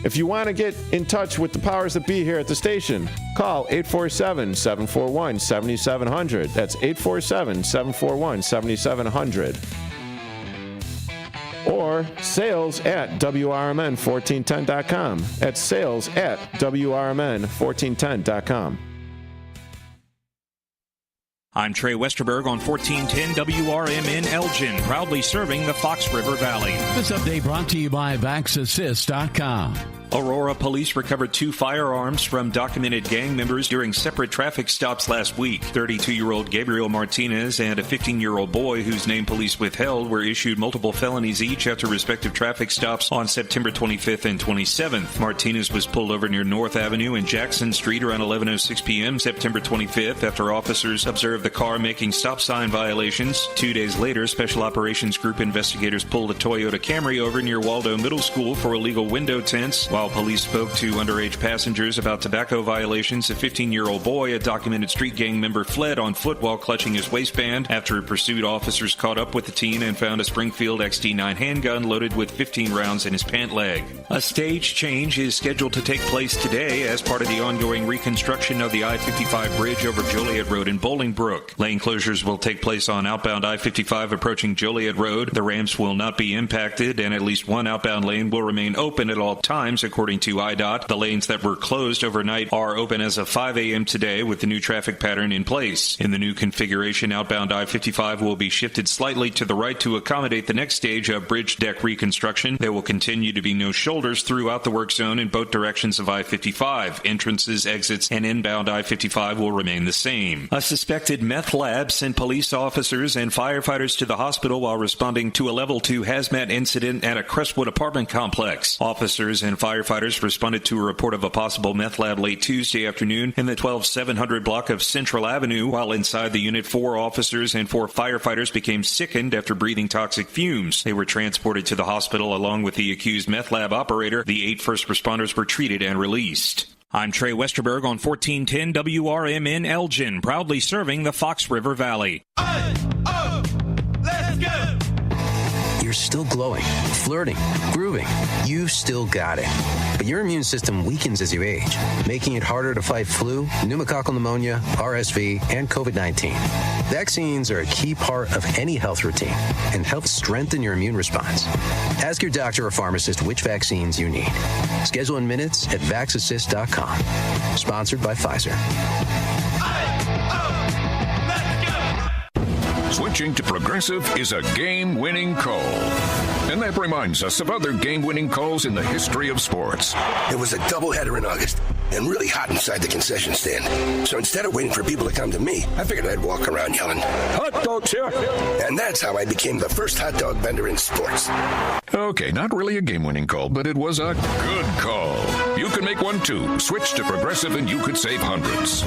if you want to get in touch with the powers that be here at the station, call 847-741-7700. That's 847-741-7700. Or sales at WRMN1410.com. That's sales at WRMN1410.com. I'm Trey Westerberg on 1410 WRMN Elgin, proudly serving the Fox River Valley. This update brought to you by VaxAssist.com. Aurora police recovered 2 firearms from documented gang members during separate traffic stops last week. 32-year-old Gabriel Martinez and a 15-year-old boy, whose name police withheld, were issued multiple felonies each after respective traffic stops on September 25th and 27th. Martinez was pulled over near North Avenue and Jackson Street around 11:06 p.m. September 25th after officers observed the car making stop sign violations. 2 days later, Special Operations Group investigators pulled a Toyota Camry over near Waldo Middle School for illegal window tints. While police spoke to underage passengers about tobacco violations, a 15-year-old boy, a documented street gang member, fled on foot while clutching his waistband. After pursuit, officers caught up with the teen and found a Springfield XD9 handgun loaded with 15 rounds in his pant leg. A stage change is scheduled to take place today as part of the ongoing reconstruction of the I-55 bridge over Joliet Road in Bolingbrook. Lane closures will take place on outbound I-55 approaching Joliet Road. The ramps will not be impacted, and at least one outbound lane will remain open at all times, according to IDOT. The lanes that were closed overnight are open as of 5 a.m. today with the new traffic pattern in place. In the new configuration, outbound I-55 will be shifted slightly to the right to accommodate the next stage of bridge deck reconstruction. There will continue to be no shoulders throughout the work zone in both directions of I-55. Entrances, exits, and inbound I-55 will remain the same. A suspected meth lab sent police officers and firefighters to the hospital while responding to a level 2 hazmat incident at a Crestwood apartment complex. Officers and firefighters responded to a report of a possible meth lab late Tuesday afternoon in the 12700 block of Central Avenue. While inside the unit, 4 officers and 4 firefighters became sickened after breathing toxic fumes. They were transported to the hospital along with the accused meth lab operator. The 8 first responders were treated and released. I'm Trey Westerberg on 1410 WRMN Elgin, proudly serving the Fox River Valley. Let's go! You're still glowing, flirting, grooving. You still got it. But your immune system weakens as you age, making it harder to fight flu, pneumococcal pneumonia, RSV, and COVID-19. Vaccines are a key part of any health routine and help strengthen your immune response. Ask your doctor or pharmacist which vaccines you need. Schedule in minutes at VaxAssist.com. Sponsored by Pfizer. Switching to Progressive is a game-winning call. And that reminds us of other game-winning calls in the history of sports. It was a doubleheader in August and really hot inside the concession stand. So instead of waiting for people to come to me, I figured I'd walk around yelling, "Hot dogs here!" And that's how I became the first hot dog vendor in sports. Okay, not really a game-winning call, but it was a good call. You can make one too. Switch to Progressive and you could save hundreds.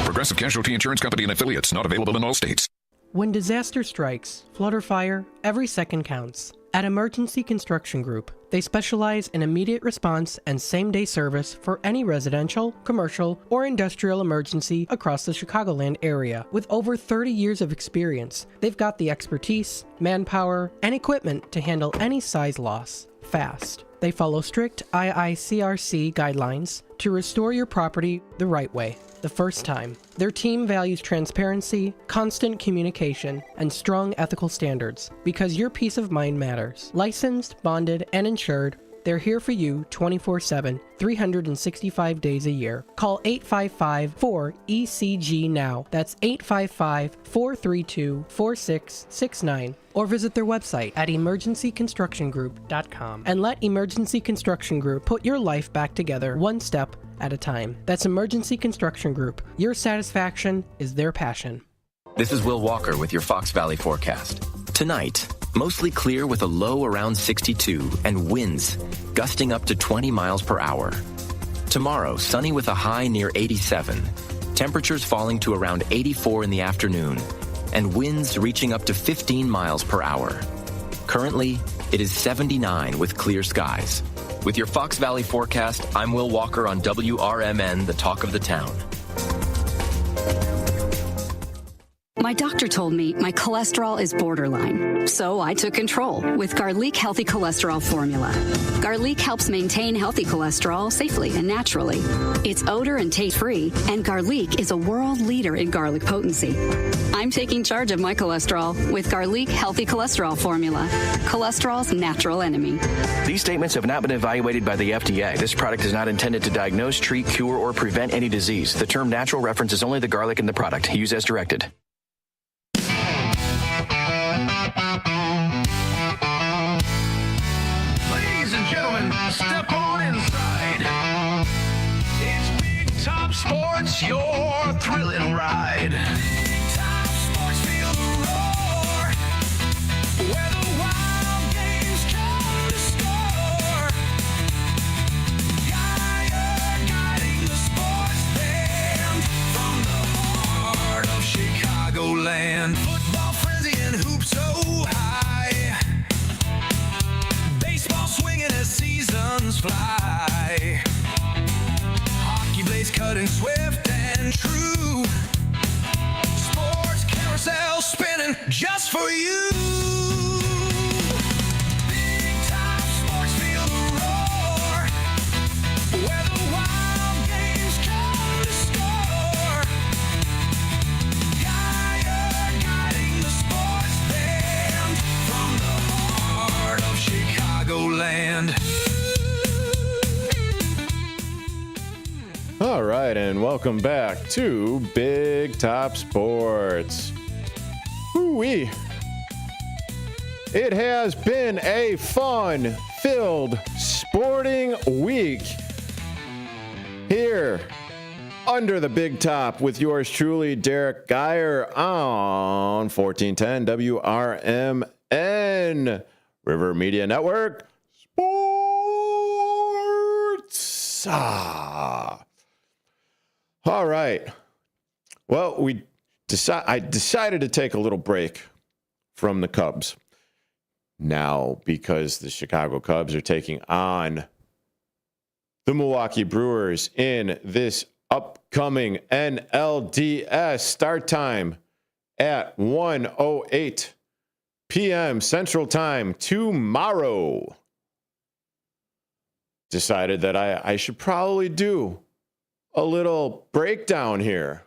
Progressive Casualty Insurance Company and Affiliates, not available in all states. When disaster strikes, flood or fire, every second counts. At Emergency Construction Group, they specialize in immediate response and same-day service for any residential, commercial, or industrial emergency across the Chicagoland area. With over 30 years of experience, they've got the expertise, manpower, and equipment to handle any size loss fast. They follow strict IICRC guidelines to restore your property the right way, the first time. Their team values transparency, constant communication, and strong ethical standards because your peace of mind matters. Licensed, bonded, and insured, they're here for you 24/7, 365 days a year. Call 855-4ECG now. That's 855-432-4669. Or visit their website at emergencyconstructiongroup.com and let Emergency Construction Group put your life back together one step at a time. That's Emergency Construction Group. Your satisfaction is their passion. This is Will Walker with your Fox Valley forecast. Tonight, mostly clear with a low around 62 and winds gusting up to 20 miles per hour. Tomorrow, sunny with a high near 87. Temperatures falling to around 84 in the afternoon and winds reaching up to 15 miles per hour. Currently, it is 79 with clear skies. With your Fox Valley forecast, I'm Will Walker on WRMN, the talk of the town. My doctor told me my cholesterol is borderline, so I took control with Garlic Healthy Cholesterol Formula. Garlic helps maintain healthy cholesterol safely and naturally. It's odor and taste-free, and Garlic is a world leader in garlic potency. I'm taking charge of my cholesterol with Garlic Healthy Cholesterol Formula, cholesterol's natural enemy. These statements have not been evaluated by the FDA. This product is not intended to diagnose, treat, cure, or prevent any disease. The term natural references only the garlic in the product. Use as directed. Ladies and gentlemen, step on inside. It's Big Top Sports, your thrilling ride. Big Top Sports, feel the roar. Where the wild games come to score. Geyer guiding the sports band from the heart of Chicagoland. Football frenzy and hoops so high. Baseball swinging as seasons fly. Hockey blades cutting swift and true. Sports carousel spinning just for you. Big Top Sports, feel the roar. Where the wild games come to score. Geyer guiding the sports band from the heart of Chicagoland. All right, and welcome back to Big Top Sports. Woo-wee. It has been a fun-filled sporting week here under the Big Top with yours truly, Derrick Geyer, on 1410 WRMN, River Media Network Sports. All right. Well, I decided to take a little break from the Cubs now because the Chicago Cubs are taking on the Milwaukee Brewers in this upcoming NLDS start time at 1:08 p.m. Central Time tomorrow. Decided that I should probably do a little breakdown here.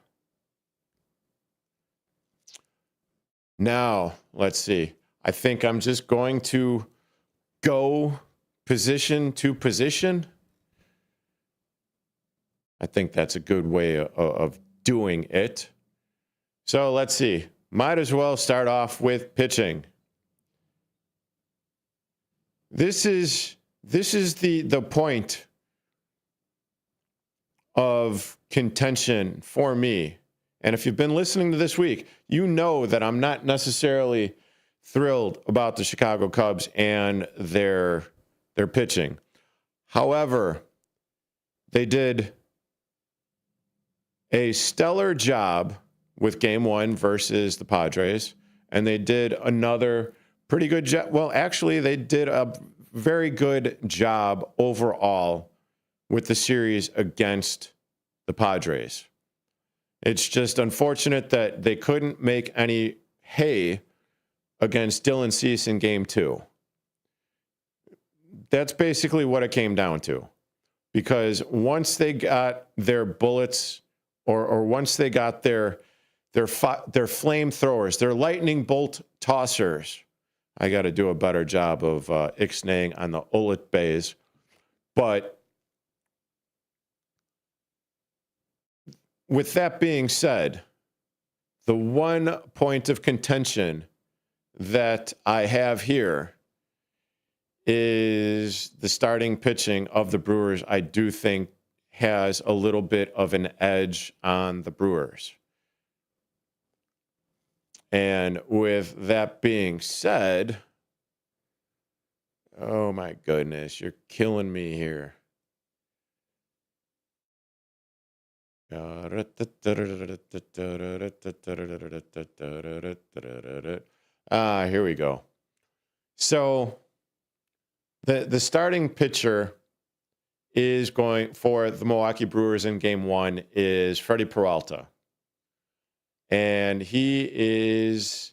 Now, let's see. I think I'm just going to go position to position. I think that's a good way of doing it. So let's see. Might as well start off with pitching. This is the point of contention for me. And if you've been listening to this week, you know that I'm not necessarily thrilled about the Chicago Cubs and their pitching. However, they did a stellar job with Game 1 versus the Padres, and they did another pretty good job. Well, actually, they did a very good job overall with the series against the Padres. It's just unfortunate that they couldn't make any hay against Dylan Cease in game 2. That's basically what it came down to. Because once they got their bullets, or once they got their flamethrowers, their lightning bolt tossers, I got to do a better job of ixnaying on the Olet bays. But with that being said, the one point of contention that I have here is the starting pitching of the Brewers. I do think has a little bit of an edge on the Brewers. And with that being said, oh my goodness, you're killing me here. Here we go. So the starting pitcher is going for the Milwaukee Brewers in game 1 is Freddie Peralta. And he's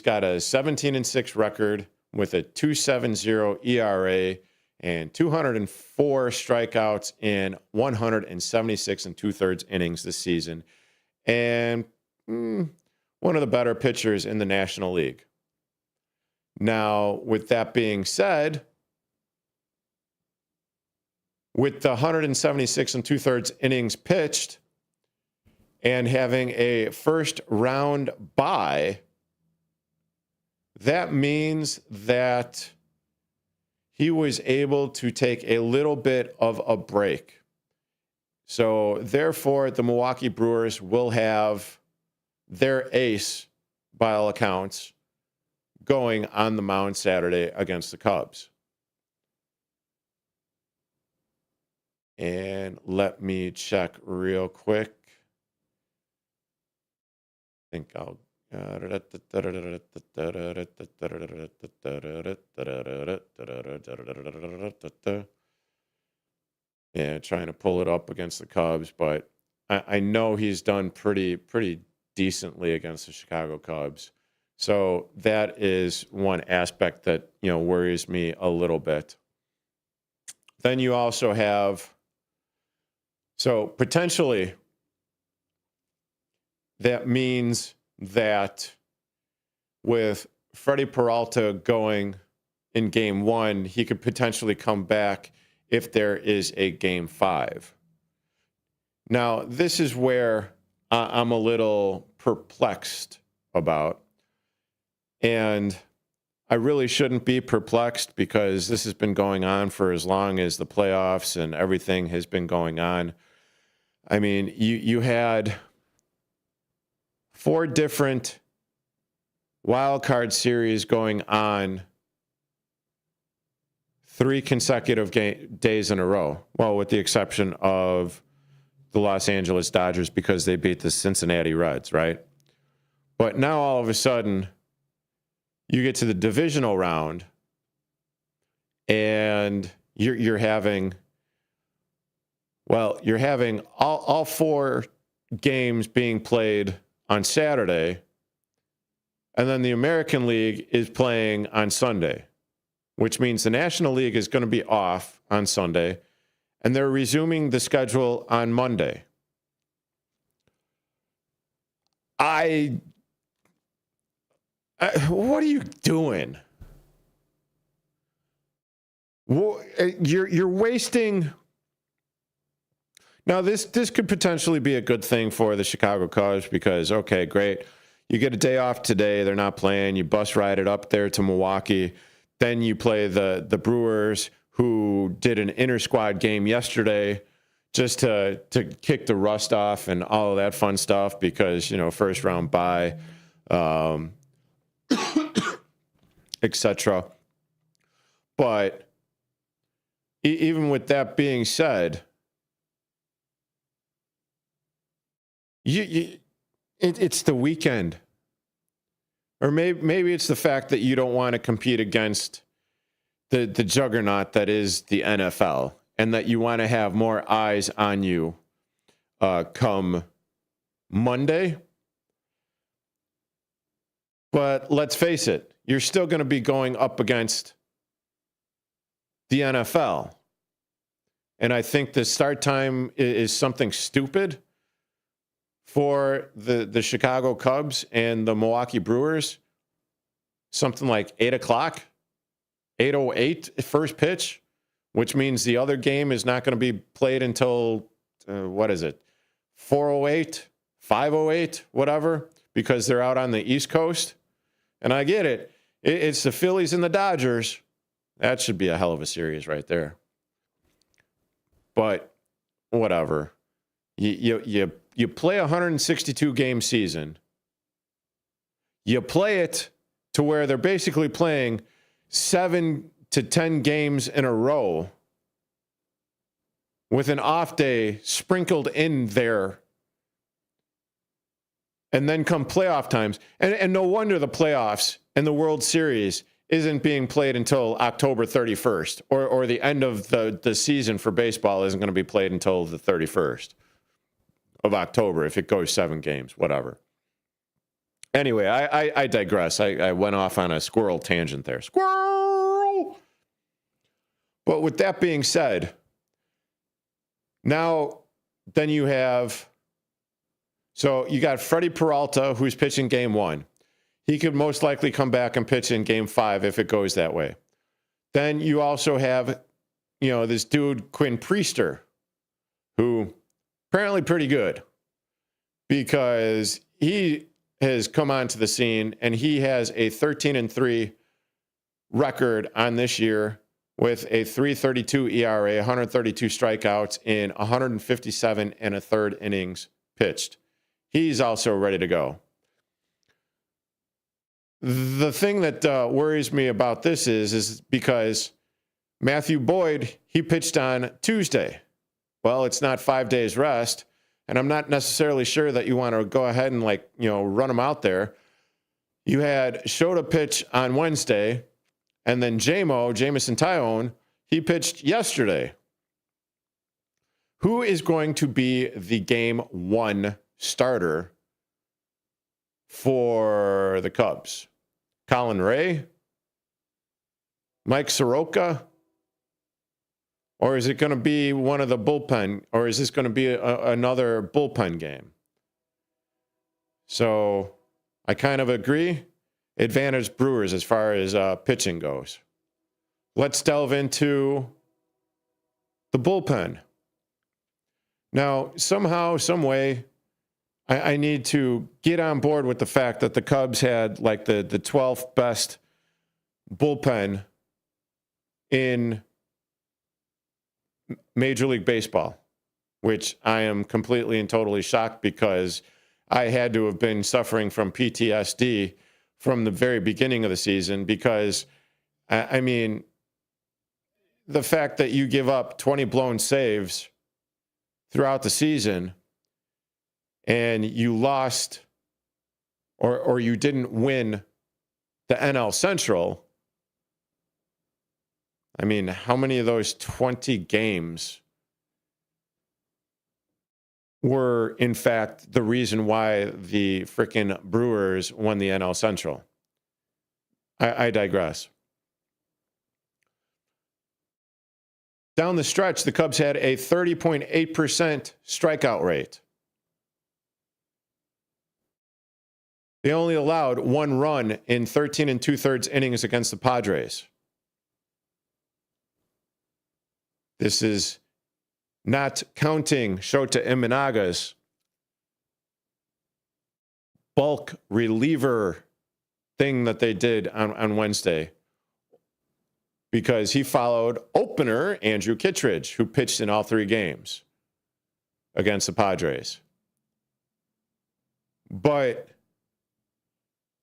got a 17-6 record with a 2.70 ERA and 204 strikeouts in 176 2/3 innings this season. And one of the better pitchers in the National League. Now, with that being said, with the 176 2/3 innings pitched and having a first round bye, that means that he was able to take a little bit of a break. So therefore, the Milwaukee Brewers will have their ace, by all accounts, going on the mound Saturday against the Cubs. And let me check real quick. I think I'll... Yeah, trying to pull it up against the Cubs, but I know he's done pretty decently against the Chicago Cubs. So that is one aspect that, worries me a little bit. Then you also have, so potentially that means that with Freddie Peralta going in game 1, he could potentially come back if there is a game 5. Now, this is where I'm a little perplexed about. And I really shouldn't be perplexed because this has been going on for as long as the playoffs and everything has been going on. I mean, you had 4 different wild card series going on 3 consecutive days in a row. Well, with the exception of the Los Angeles Dodgers because they beat the Cincinnati Reds, right? But now all of a sudden, you get to the divisional round and you're having all 4 games being played on Saturday, and then the American League is playing on Sunday, which means the National League is going to be off on Sunday, and they're resuming the schedule on Monday. What are you doing? You're wasting. Now, this could potentially be a good thing for the Chicago Cubs because, okay, great. You get a day off today. They're not playing. You bus ride it up there to Milwaukee. Then you play the Brewers, who did an inter-squad game yesterday just to kick the rust off and all of that fun stuff because, first round bye, etc. But even with that being said, it's the weekend. Or maybe it's the fact that you don't want to compete against the juggernaut that is the NFL, and that you want to have more eyes on you come Monday. But let's face it, you're still going to be going up against the NFL. And I think the start time is something stupid for the Chicago Cubs and the Milwaukee Brewers. Something like 8 o'clock, 8:08 first pitch, which means the other game is not going to be played until, 4:08, 5:08, whatever, because they're out on the East Coast. And I get it. It's the Phillies and the Dodgers. That should be a hell of a series right there. But whatever. You play a 162 game season. You play it to where they're basically playing 7 to 10 games in a row with an off day sprinkled in there. And then come playoff times. And no wonder the playoffs and the World Series isn't being played until October 31st. Or the end of the season for baseball isn't going to be played until the 31st of October if it goes 7 games, whatever. Anyway, I digress. I went off on a squirrel tangent there. Squirrel! But with that being said, now then you have... So you got Freddie Peralta, who's pitching game 1. He could most likely come back and pitch in game 5 if it goes that way. Then you also have, this dude, Quinn Priester, who apparently pretty good because he has come onto the scene and he has a 13-3 record on this year with a 3.32 ERA, 132 strikeouts in 157 and a third innings pitched. He's also ready to go. The thing that worries me about this is because Matthew Boyd, he pitched on Tuesday. Well, it's not 5 days rest, and I'm not necessarily sure that you want to go ahead and run him out there. You had Shota pitch on Wednesday, and then Jamison Tyone, he pitched yesterday. Who is going to be the game 1 starter for the Cubs? Colin Ray? Mike Soroka? Or is it going to be one of the bullpen? Or is this going to be another bullpen game? So I kind of agree. Advantage Brewers as far as pitching goes. Let's delve into the bullpen. Now, somehow, some way, I need to get on board with the fact that the Cubs had the 12th best bullpen in Major League Baseball, which I am completely and totally shocked because I had to have been suffering from PTSD from the very beginning of the season because, the fact that you give up 20 blown saves throughout the season and you lost or you didn't win the NL Central, how many of those 20 games were, in fact, the reason why the freaking Brewers won the NL Central? I digress. Down the stretch, the Cubs had a 30.8% strikeout rate. They only allowed 1 run in 13 2/3 innings against the Padres. This is not counting Shota Imanaga's bulk reliever thing that they did on Wednesday, because he followed opener Andrew Kittredge, who pitched in all 3 games against the Padres. But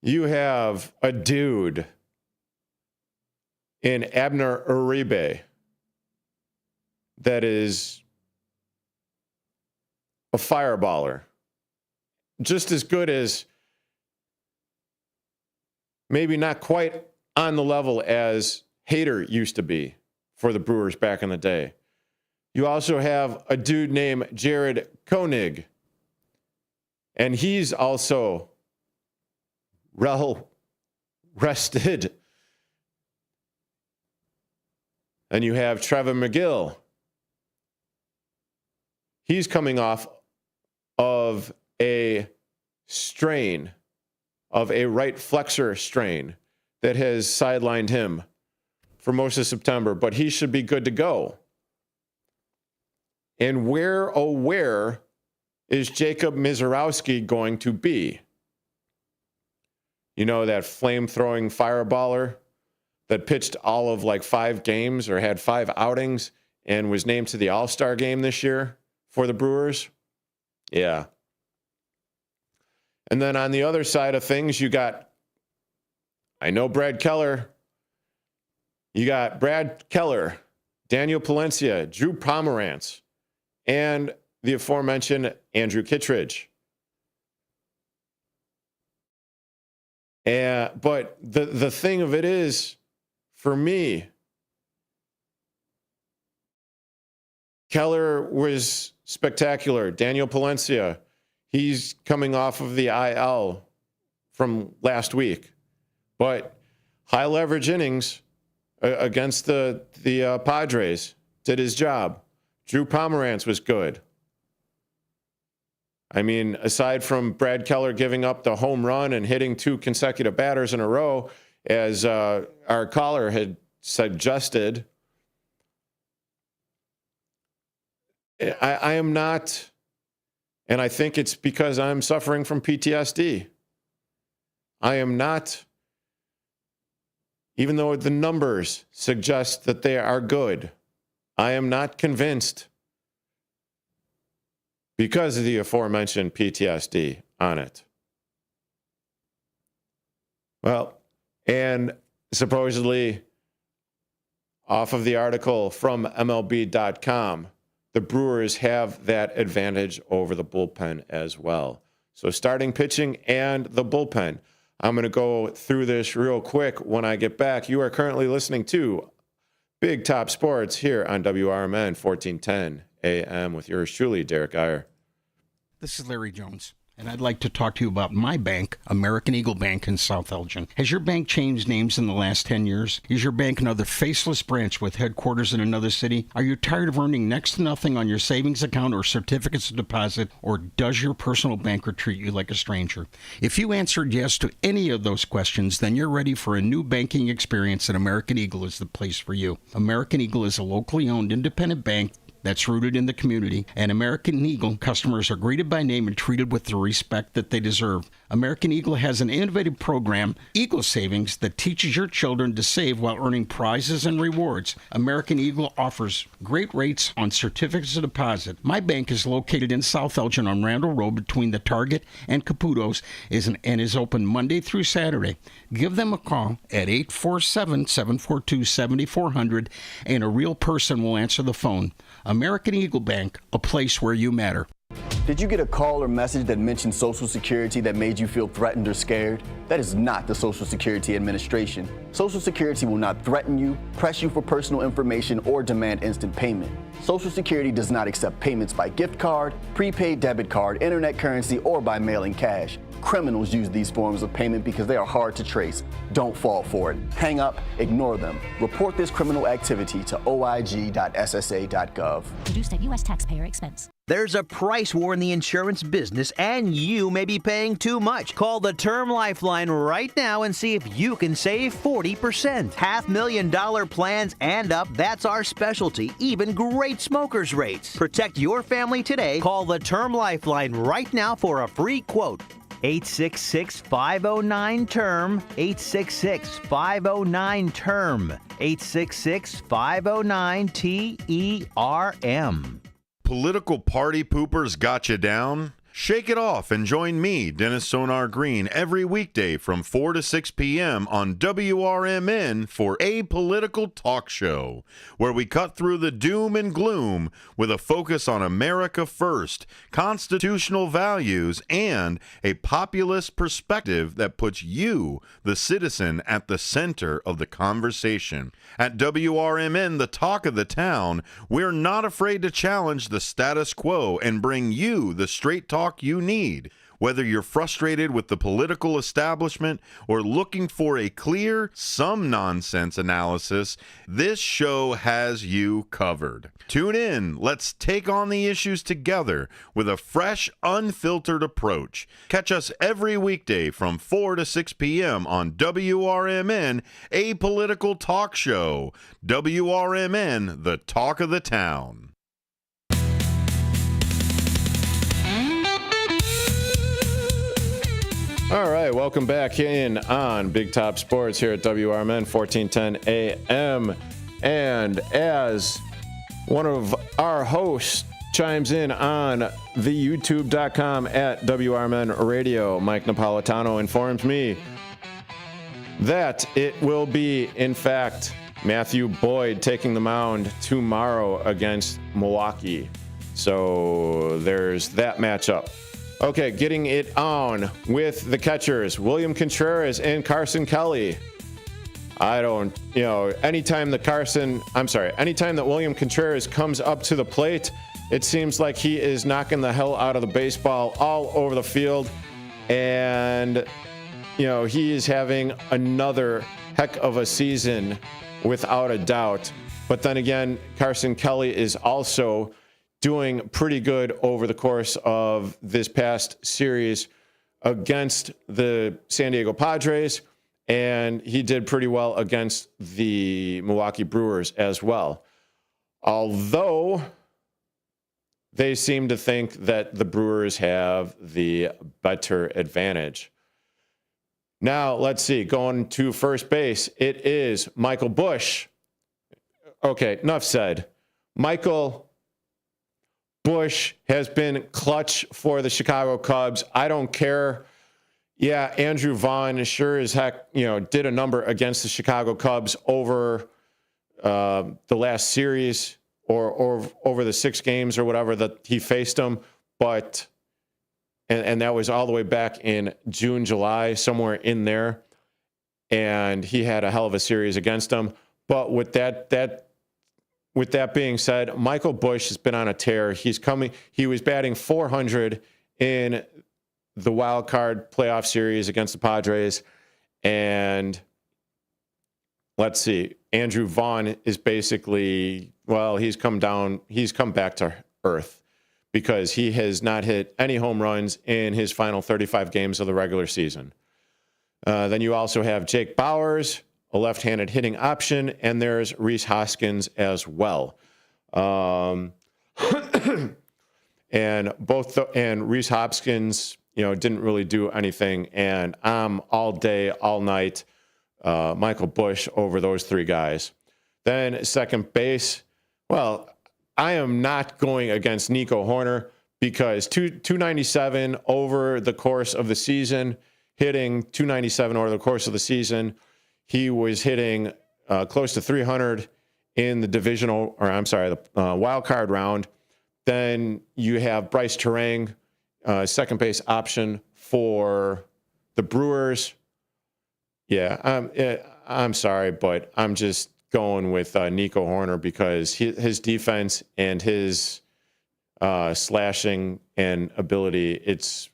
you have a dude in Abner Uribe that is a fireballer, just as good as maybe not quite on the level as Hader used to be for the Brewers back in the day. You also have a dude named Jared Koenig, and he's also rested. And you have Trevor McGill. He's coming off of a strain, of a right flexor strain that has sidelined him for most of September, but he should be good to go. And where is Jacob Misiorowski going to be? You know, that flame-throwing fireballer that pitched all of like 5 games or had 5 outings and was named to the All-Star game this year for the Brewers? Yeah. And then on the other side of things, you got, I know Brad Keller. You got Brad Keller, Daniel Palencia, Drew Pomerantz, and the aforementioned Andrew Kittredge. But the thing of it is, for me, Keller was spectacular. Daniel Palencia, he's coming off of the IL from last week. But high leverage innings against the Padres did his job. Drew Pomerantz was good. I mean, aside from Brad Keller giving up the home run and hitting 2 consecutive batters in a row, as our caller had suggested, I am not, and I think it's because I'm suffering from PTSD. I am not, even though the numbers suggest that they are good, I am not convinced because of the aforementioned PTSD on it. Well, and supposedly, off of the article from MLB.com, the Brewers have that advantage over the bullpen as well. So starting pitching and the bullpen. I'm going to go through this real quick when I get back. You are currently listening to Big Top Sports here on WRMN 1410 AM with yours truly, Derrick Geyer. This is Larry Jones, and I'd like to talk to you about my bank, American Eagle Bank in South Elgin. Has your bank changed names in the last 10 years? Is your bank another faceless branch with headquarters in another city? Are you tired of earning next to nothing on your savings account or certificates of deposit, or does your personal banker treat you like a stranger? If you answered yes to any of those questions, then you're ready for a new banking experience, and American Eagle is the place for you. American Eagle is a locally owned independent bank that's rooted in the community, and American Eagle customers are greeted by name and treated with the respect that they deserve. American Eagle has an innovative program, Eagle Savings, that teaches your children to save while earning prizes and rewards. American Eagle offers great rates on certificates of deposit. My bank is located in South Elgin on Randall Road between the Target and Caputo's and is open Monday through Saturday. Give them a call at 847-742-7400, and a real person will answer the phone. American Eagle Bank, a place where you matter. Did you get a call or message that mentioned Social Security that made you feel threatened or scared? That is not the Social Security Administration. Social Security will not threaten you, press you for personal information, or demand instant payment. Social Security does not accept payments by gift card, prepaid debit card, internet currency, or by mailing cash. Criminals use these forms of payment because they are hard to trace. Don't fall for it. Hang up, ignore them. Report this criminal activity to oig.ssa.gov. Produced at U.S. taxpayer expense. There's a price war in the insurance business, and you may be paying too much. Call the Term Lifeline right now and see if you can save 40%. $500,000 plans and up, that's our specialty. Even great smokers' rates. Protect your family today. Call the Term Lifeline right now for a free quote. 866-509-TERM, 866-509-TERM, 866-509-TERM. Political party poopers got you down? Shake it off and join me, Dennis Sonar Green, every weekday from 4 to 6 p.m. on WRMN for A Political Talk Show, where we cut through the doom and gloom with a focus on America first, constitutional values, and a populist perspective that puts you, the citizen, at the center of the conversation. At WRMN, the talk of the town, we're not afraid to challenge the status quo and bring you the straight talk you need. Whether you're frustrated with the political establishment or looking for a clear, some nonsense analysis, this show has you covered. Tune in. Let's take on the issues together with a fresh, unfiltered approach. Catch us every weekday from 4 to 6 p.m. on WRMN, A Political Talk Show. WRMN, the talk of the town. All right, welcome back in on Big Top Sports here at WRMN 1410 AM. And as one of our hosts chimes in on the youtube.com at WRMN Radio, Mike Napolitano informs me that it will be, in fact, Matthew Boyd taking the mound tomorrow against Milwaukee. So there's that matchup. Okay, getting it on with the catchers, William Contreras and Carson Kelly. Anytime that William Contreras comes up to the plate, it seems like he is knocking the hell out of the baseball all over the field. And, he is having another heck of a season without a doubt. But then again, Carson Kelly is also doing pretty good over the course of this past series against the San Diego Padres, and he did pretty well against the Milwaukee Brewers as well. Although they seem to think that the Brewers have the better advantage. Now, let's see, going to first base, it is Michael Busch. Okay, enough said. Michael Busch has been clutch for the Chicago Cubs. I don't care. Yeah, Andrew Vaughn sure as heck, did a number against the Chicago Cubs over the last series or over the 6 games or whatever that he faced them. But, and that was all the way back in June, July, somewhere in there. And he had a hell of a series against them. But with that being said, Michael Busch has been on a tear. He was batting 400 in the wild card playoff series against the Padres. And let's see, Andrew Vaughn is basically, he's come back to earth because he has not hit any home runs in his final 35 games of the regular season. Then you also have Jake Bauers, a left-handed hitting option, and there's Rhys Hoskins as well. And Rhys Hoskins, didn't really do anything. And I'm all day, all night, Michael Busch over those 3 guys. Then second base, I am not going against Nico Horner because 297 over the course of the season, hitting 297 over the course of the season. He was hitting close to 300 in the wild card round. Then you have Bryce Terang, second base option for the Brewers. Yeah, I'm sorry, but I'm just going with Nico Horner because his defense and his slashing and ability, it's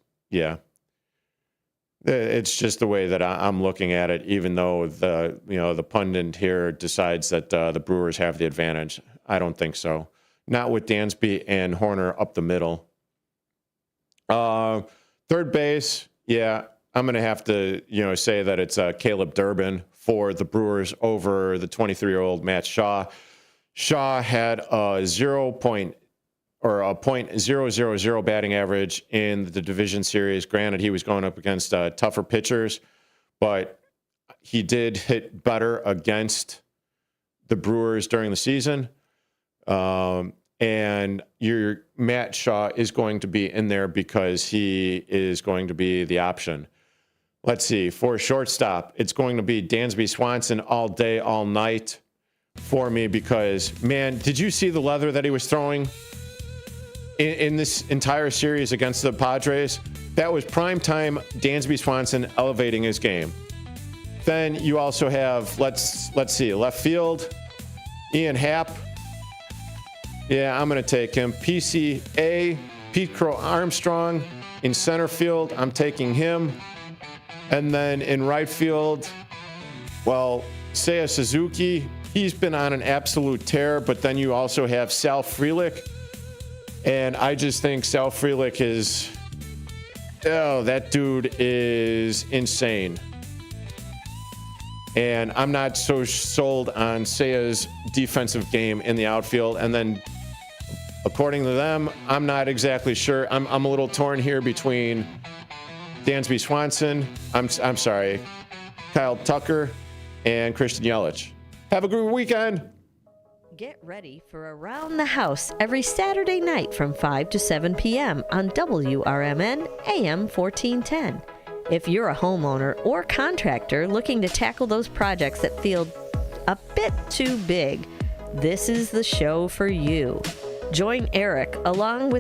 just the way that I'm looking at it, even though the pundit here decides that the Brewers have the advantage. I don't think so. Not with Dansby and Horner up the middle. Third base, I'm going to have to, say that it's Caleb Durbin for the Brewers over the 23-year-old Matt Shaw. Shaw had a .000 batting average in the division series. Granted, he was going up against tougher pitchers, but he did hit better against the Brewers during the season. And your Matt Shaw is going to be in there because he is going to be the option. Let's see. For shortstop, it's going to be Dansby Swanson all day, all night for me because, man, did you see the leather that he was throwing in this entire series against the Padres? That was primetime Dansby Swanson elevating his game. Then you also have, let's see, left field, Ian Happ. Yeah, I'm going to take him. PCA, Pete Crow Armstrong. In center field, I'm taking him. And then in right field, well, Seiya Suzuki, he's been on an absolute tear, but then you also have Sal Frelick. And I just think Sal Frelick is, that dude is insane. And I'm not so sold on Seiya's defensive game in the outfield. And then, according to them, I'm not exactly sure. I'm a little torn here between Dansby Swanson, I'm sorry, Kyle Tucker, and Christian Yelich. Have a good weekend. Get ready for Around the House every Saturday night from 5 to 7 p.m. on WRMN AM 1410. If you're a homeowner or contractor looking to tackle those projects that feel a bit too big, this is the show for you. Join Eric along with